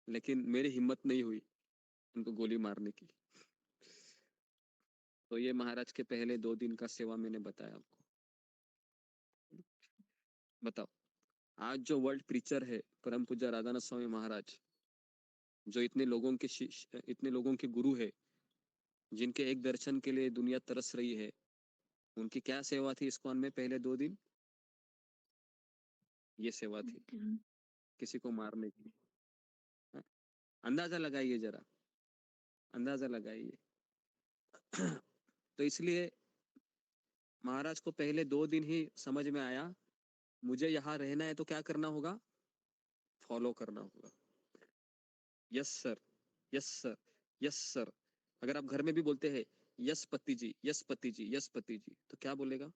लेकिन मेरी हिम्मत नहीं हुई उनको गोली मारने की। तो ये महाराज के पहले 2 दिन का सेवा मैंने बताया आपको। बताओ, आज जो वर्ल्ड प्रीचर है परम पूज्य राधानाथ स्वामी महाराज, जो इतने लोगों के गुरु है, जिनके एक दर्शन के लिए दुनिया तरस रही है, उनकी क्या सेवा थी इस्कॉन में पहले 2 दिन? ये सेवा थी, किसी को मारने की। हाँ? अंदाजा लगाइए जरा, अंदाजा लगाइए। तो इसलिए महाराज को पहले 2 दिन ही समझ में आया मुझे यहाँ रहना है तो क्या करना होगा? फॉलो करना होगा। Yes sir, yes sir, yes sir. अगर आप घर में भी बोलते हैं यस पति जी, यस पति जी, यस पति जी, तो क्या बोलेगा?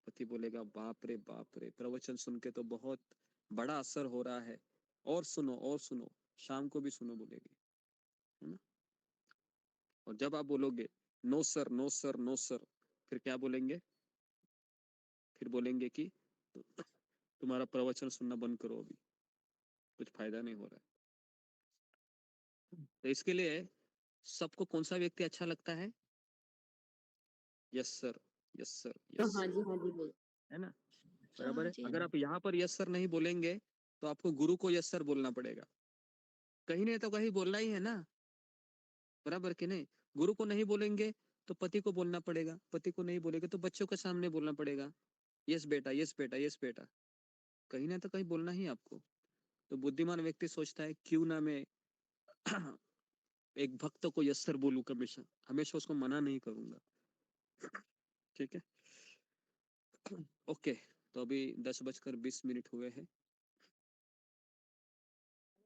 पति बोलेगा बाप रे बाप रे, प्रवचन सुन के तो बहुत बड़ा असर हो रहा है, और सुनो और सुनो, शाम को भी सुनो बोलेगी, है ना। और जब आप बोलोगे no sir no sir no sir, फिर क्या बोलेंगे? फिर बोलेंगे कि तुम्हारा प्रवचन सुनना बंद करो, अभी कुछ फायदा नहीं हो रहा है। तो इसके लिए सबको कौन सा व्यक्ति अच्छा लगता है? Yes sir, yes sir, yes हाँ सर, जी, हाँ जी, बोल। है ना, बराबर हाँ है। जी। अगर आप यहाँ पर यस सर नहीं बोलेंगे तो आपको गुरु को यस सर बोलना पड़ेगा, कहीं नहीं तो कहीं बोलना ही है ना, बराबर कि नहीं। गुरु को नहीं बोलेंगे तो पति को बोलना पड़ेगा, पति को नहीं बोलेंगे तो बच्चों के सामने बोलना पड़ेगा, यस बेटा, यस बेटा, यस बेटा, कहीं ना तो कहीं बोलना ही आपको। तो बुद्धिमान व्यक्ति सोचता है क्यों ना मैं एक भक्त को यस सर बोलूं, हमेशा हमेशा उसको मना नहीं करूंगा। ठीक है, ओके। तो अभी 10:20 हुए हैं,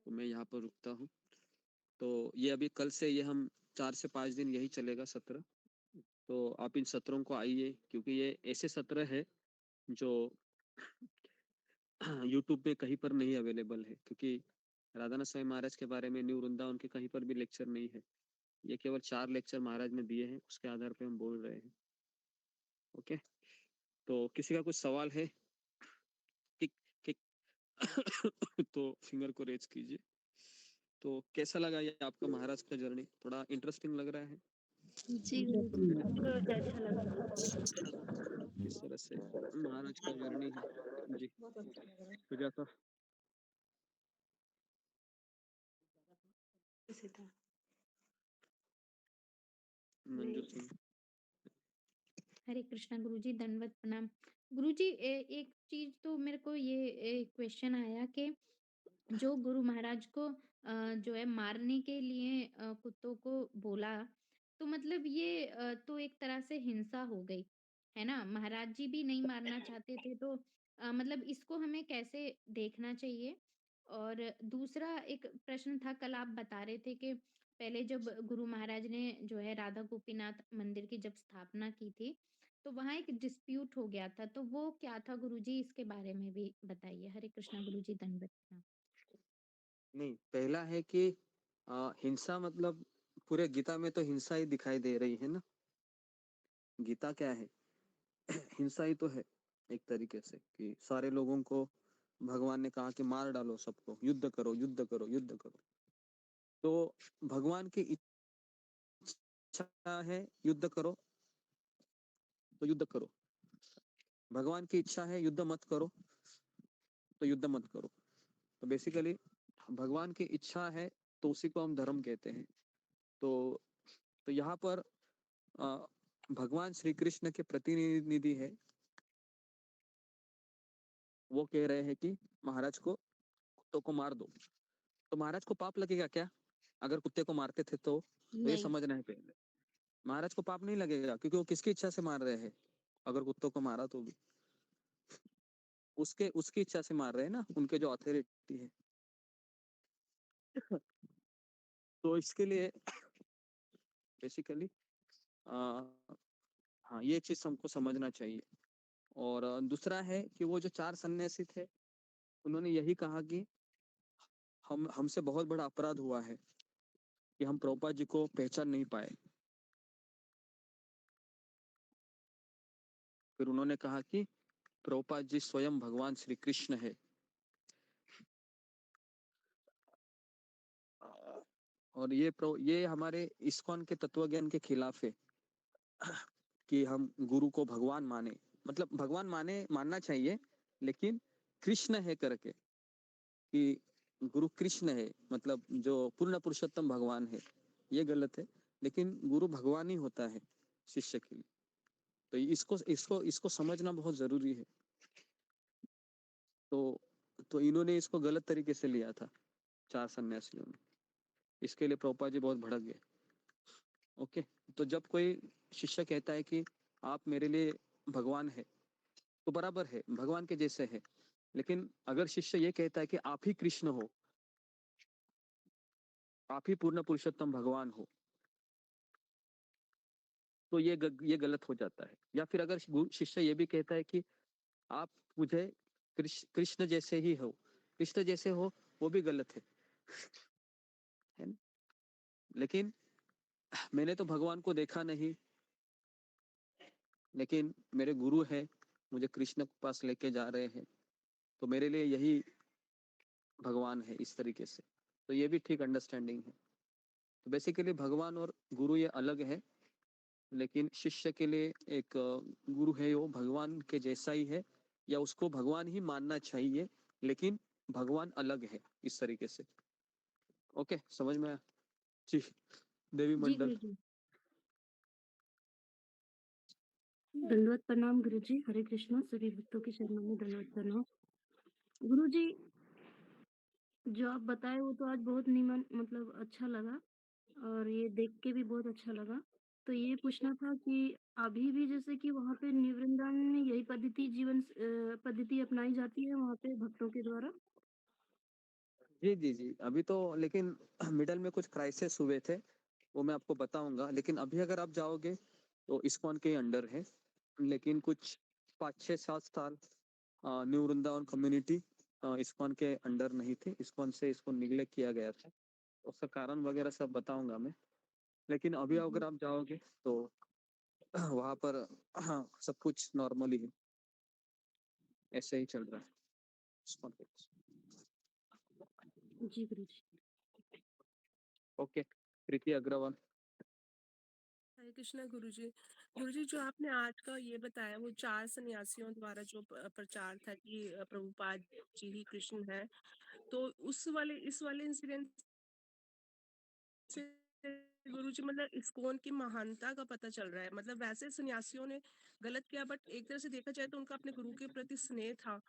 तो मैं यहाँ पर रुकता हूँ। तो ये अभी कल से ये हम 4 से 5 दिन यही चलेगा सत्र। तो आप इन सत्रों को आइए, क्योंकि ये ऐसे सत्र है जो यूट्यूब पे कहीं पर नहीं अवेलेबल है, क्योंकि राधानाथ स्वामी महाराज के बारे में न्यू वृंदावन के कहीं पर भी लेक्चर नहीं है। ये केवल 4 लेक्चर महाराज ने दिए हैं, उसके आधार पे हम बोल रहे हैं। ओके, तो किसी का कुछ सवाल है कि, कि तो फिंगर को रेज कीजिए। तो कैसा लगा ये आपका महाराज का जर्नी? थोड़ा इंटरेस्टिंग लग रहा है? जी गुरुजी। मुझे अच्छा लगा। किस तरह से महाराज का जर्नी है जी? सुजाता, मंजू सिंह। हरे कृष्णा गुरुजी, दंडवत प्रणाम। गुरुजी, एक चीज तो मेरे को ये क्वेश्चन आया कि जो गुरु महाराज को जो है मारने के लिए कुत्तों को बोला, तो मतलब ये तो एक तरह से हिंसा हो गई, है ना? महाराज जी भी नहीं मारना चाहते थे, तो मतलब इसको हमें कैसे देखना चाहिए? और दूसरा एक प्रश्न था, कल आप बता रहे थे कि पहले जब गुरु महाराज ने जो है राधा गोपीनाथ मंदिर की जब स्थापना की थी, तो वहाँ एक डिस्प्यूट हो गया था, तो वो क्या था गुरुजी इसके बारे में भी बताइए। हरे कृष्णा गुरुजी, दंडवत प्रणाम। नहीं, पहला है कि हिंसा मतलब पूरे गीता में तो हिंसा ही दिखाई दे रही है ना। गीता क्या है? हिंसा ही तो है एक तरीके से, कि सारे लोगों को भगवान ने कहा कि मार डालो सबको, युद्ध करो युद्ध करो युद्ध करो। तो भगवान की इच्छा है युद्ध करो तो युद्ध करो, भगवान की इच्छा है युद्ध मत करो तो युद्ध मत करो। तो बेसिकली भगवान की इच्छा है तो उसी को हम धर्म कहते हैं। तो यहाँ पर भगवान श्री कृष्ण के प्रतिनिधि है, वो कह रहे हैं कि महाराज को, कुत्तों को मार दो। तो महाराज को पाप लगेगा क्या अगर कुत्ते को मारते थे? तो ये नहीं। समझना है पहले। महाराज को पाप नहीं लगेगा, क्योंकि वो किसकी इच्छा से मार रहे हैं? अगर कुत्तों को मारा तो भी उसकी इच्छा से मार रहे हैं ना, उनके जो अथॉरिटी है। तो इसके लिए बेसिकली हाँ, ये चीज हमको समझना चाहिए। और दूसरा है कि वो जो 4 सन्यासी थे, उन्होंने यही कहा कि हमसे बहुत बड़ा अपराध हुआ है कि हम प्रभुपाद जी को पहचान नहीं पाए। फिर उन्होंने कहा कि प्रभुपाद जी स्वयं भगवान श्री कृष्ण है। और ये हमारे इस्कॉन के तत्वज्ञान के खिलाफ है कि हम गुरु को भगवान माने। मतलब भगवान मानना चाहिए, लेकिन कृष्ण है करके, कि गुरु कृष्ण है, मतलब जो पूर्ण पुरुषोत्तम भगवान है, ये गलत है। लेकिन गुरु भगवान ही होता है शिष्य के लिए। तो इसको समझना बहुत जरूरी है। तो इन्होंने इसको गलत तरीके से लिया था 4 सन्यासियों ने। इसके लिए प्रभुपाद जी बहुत भड़क गए। ओके, तो जब कोई शिष्य कहता है कि आप मेरे लिए भगवान है, तो बराबर है, भगवान के जैसे है। लेकिन अगर शिष्य ये कहता है कि आप ही कृष्ण हो, आप ही पूर्ण पुरुषोत्तम भगवान हो, तो ये गलत हो जाता है। या फिर अगर शिष्य ये भी कहता है कि आप मुझे कृष्ण जैसे ही हो, कृष्ण जैसे हो, वो भी गलत है ना? लेकिन मैंने तो भगवान को देखा नहीं, लेकिन मेरे गुरु है, मुझे कृष्ण के पास लेके जा रहे हैं, तो मेरे लिए यही भगवान है, इस तरीके से। तो ये भी ठीक अंडरस्टैंडिंग है। तो बेसिकली भगवान और गुरु ये अलग है, लेकिन शिष्य के लिए एक गुरु है, वो भगवान के जैसा ही है, या उसको भगवान ही मानना चाहिए, लेकिन भगवान अलग है, इस तरीके से। ओके, समझ में आया? जी, देवी जी मंडल। गुरुजी। दंडवत प्रणाम गुरुजी। हरे कृष्णा। सभी भक्तों के चरणों में दंडवत प्रणाम। गुरुजी, जो आप बताए वो तो आज बहुत मतलब अच्छा लगा, और ये देख के भी बहुत अच्छा लगा। तो ये पूछना था कि अभी भी जैसे कि वहाँ पे न्यू वृंदावन में यही पद्धति अपनाई जाती है वहाँ पे भक्तों के द्वारा? जी जी जी, अभी तो लेकिन मिडल में कुछ क्राइसिस हुए थे, वो मैं आपको बताऊंगा। लेकिन अभी अगर आप जाओगे तो इस्कॉन के अंडर है। लेकिन कुछ 5-6-7 साल न्यू वृंदावन कम्युनिटी इस्कॉन के अंडर नहीं थी, इस्कॉन से इसको निगलेक्ट किया गया था। उसका कारण वगैरह सब बताऊंगा मैं। लेकिन अभी जी। अगर आप जाओगे तो वहां पर सब कुछ नॉर्मली है, ऐसे ही चल रहा है इस्कॉन पे। जी गुरुजी। ओके, प्रीति अग्रवाल। हरे कृष्णा गुरुजी। गुरुजी, जो आपने आज का ये बताया वो 4 सन्यासियों द्वारा जो प्रचार था कि प्रभुपाद जी ही कृष्ण है, तो इस वाले इंसिडेंट से गुरुजी मतलब इस्कॉन की महानता का पता चल रहा है। मतलब वैसे सन्यासियों ने गलत किया, बट एक तरह से देखा जाए तो उनका अपने गुरु के प्रति स्नेह था।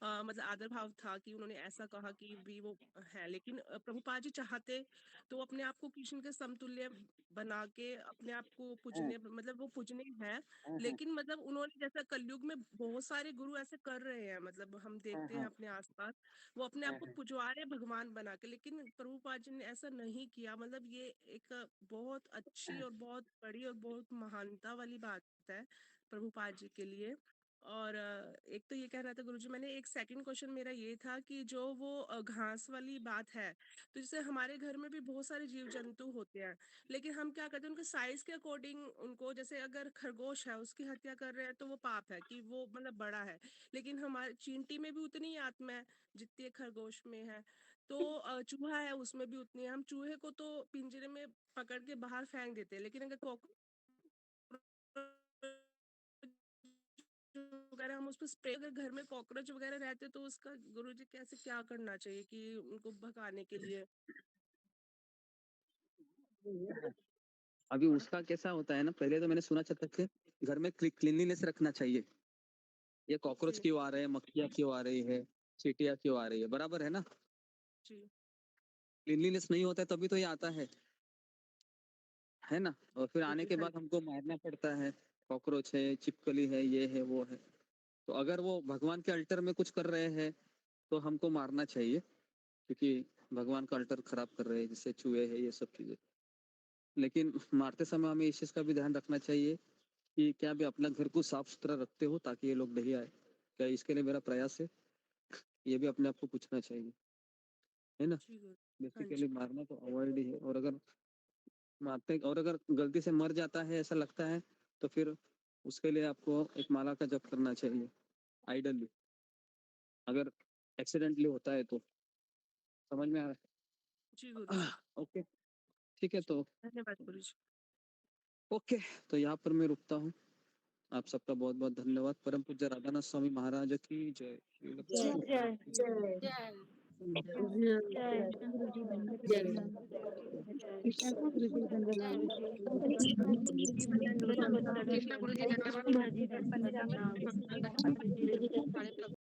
मतलब आदर भाव था कि उन्होंने ऐसा कहा कि भी वो है, लेकिन प्रभुपाद जी चाहते तो अपने आप को कृष्ण के समतुल्य बना के अपने आप को पूजने, मतलब वो पूजने हैं, लेकिन मतलब उन्होंने जैसा कलयुग में बहुत सारे गुरु ऐसे कर रहे हैं, मतलब हम देखते हैं अपने आसपास, वो अपने आप को पुजवा रहे हैं भगवान बना के, लेकिन प्रभुपाद जी ने ऐसा नहीं किया। मतलब ये एक बहुत अच्छी और बहुत बड़ी और बहुत महानता वाली बात है प्रभुपाद जी के लिए। और एक तो ये कह रहा था गुरुजी, मैंने एक सेकंड क्वेश्चन मेरा ये था कि जो वो घास वाली बात है, तो जैसे हमारे घर में भी बहुत सारे जीव जंतु होते हैं, लेकिन हम क्या करते हैं उनके साइज के अकॉर्डिंग उनको, जैसे अगर खरगोश है उसकी हत्या कर रहे हैं तो वो पाप है कि वो मतलब बड़ा है, लेकिन हमारे चींटी में भी उतनी ही आत्मा है जितनी खरगोश में है। तो चूहा है उसमें भी उतनी है। हम चूहे को तो पिंजरे में पकड़ के बाहर फेंक देते हैं, लेकिन अगर वगैरह हम उस पर स्प्रे, अगर घर में कॉकरोच वगैरह रहते तो उसका गुरुजी कैसे क्या करना चाहिए कि उनको भगाने के लिए? अभी उसका कैसा होता है ना, पहले तो मैंने सुना चाहता कि घर में क्लीनलीनेस रखना चाहिए। ये कॉकरोच जी क्यों आ रहे हैं, मक्खियाँ क्यों आ रही है, चींटियाँ क्यों आ रही है, बराबर है ना? जी क्लीनलीनेस नहीं होता है तभी तो ये आता है ना? और फिर आने जी के हाँ बाद हमको मारना पड़ता है। कॉकरोच है, छिपकली है, ये है, वो है। तो अगर वो भगवान के अल्टर में कुछ कर रहे हैं तो हमको मारना चाहिए, क्योंकि भगवान का अल्टर खराब कर रहे हैं, जैसे चूहे है, ये सब चीजें। लेकिन मारते समय हमें इस चीज का भी ध्यान रखना चाहिए कि क्या भी अपना घर को साफ सुथरा रखते हो ताकि ये लोग नहीं आए। क्या इसके लिए मेरा प्रयास है, ये भी अपने आप को पूछना चाहिए, है ना? जी गुरु हाँ बेसिकली जी मारना तो अवॉइड ही है। और अगर मारते और अगर गलती से मर जाता है ऐसा लगता है तो फिर उसके लिए आपको एक माला का जप करना चाहिए, आइडली, अगर एक्सीडेंटली होता है तो। समझ में आ रहा जी गुरु जी। है? ओके, ठीक है। तो धन्यवाद गुरु जी। ओके, तो यहाँ पर मैं रुकता हूँ। आप सबका बहुत बहुत धन्यवाद। परम पूज्य राधानाथ स्वामी महाराज की जय। श्रील जय कृष्ण जय जय जय जय कृष्ण गुरुजी दंडवत जय प्रणाम। कृष्ण गुरुजी जय धन्यवाद। कृष्ण गुरु जी कृष्ण गुरुजी धन्यवाद दंडवत कृष्ण गुरु जी प्रणाम। धन्यवाद।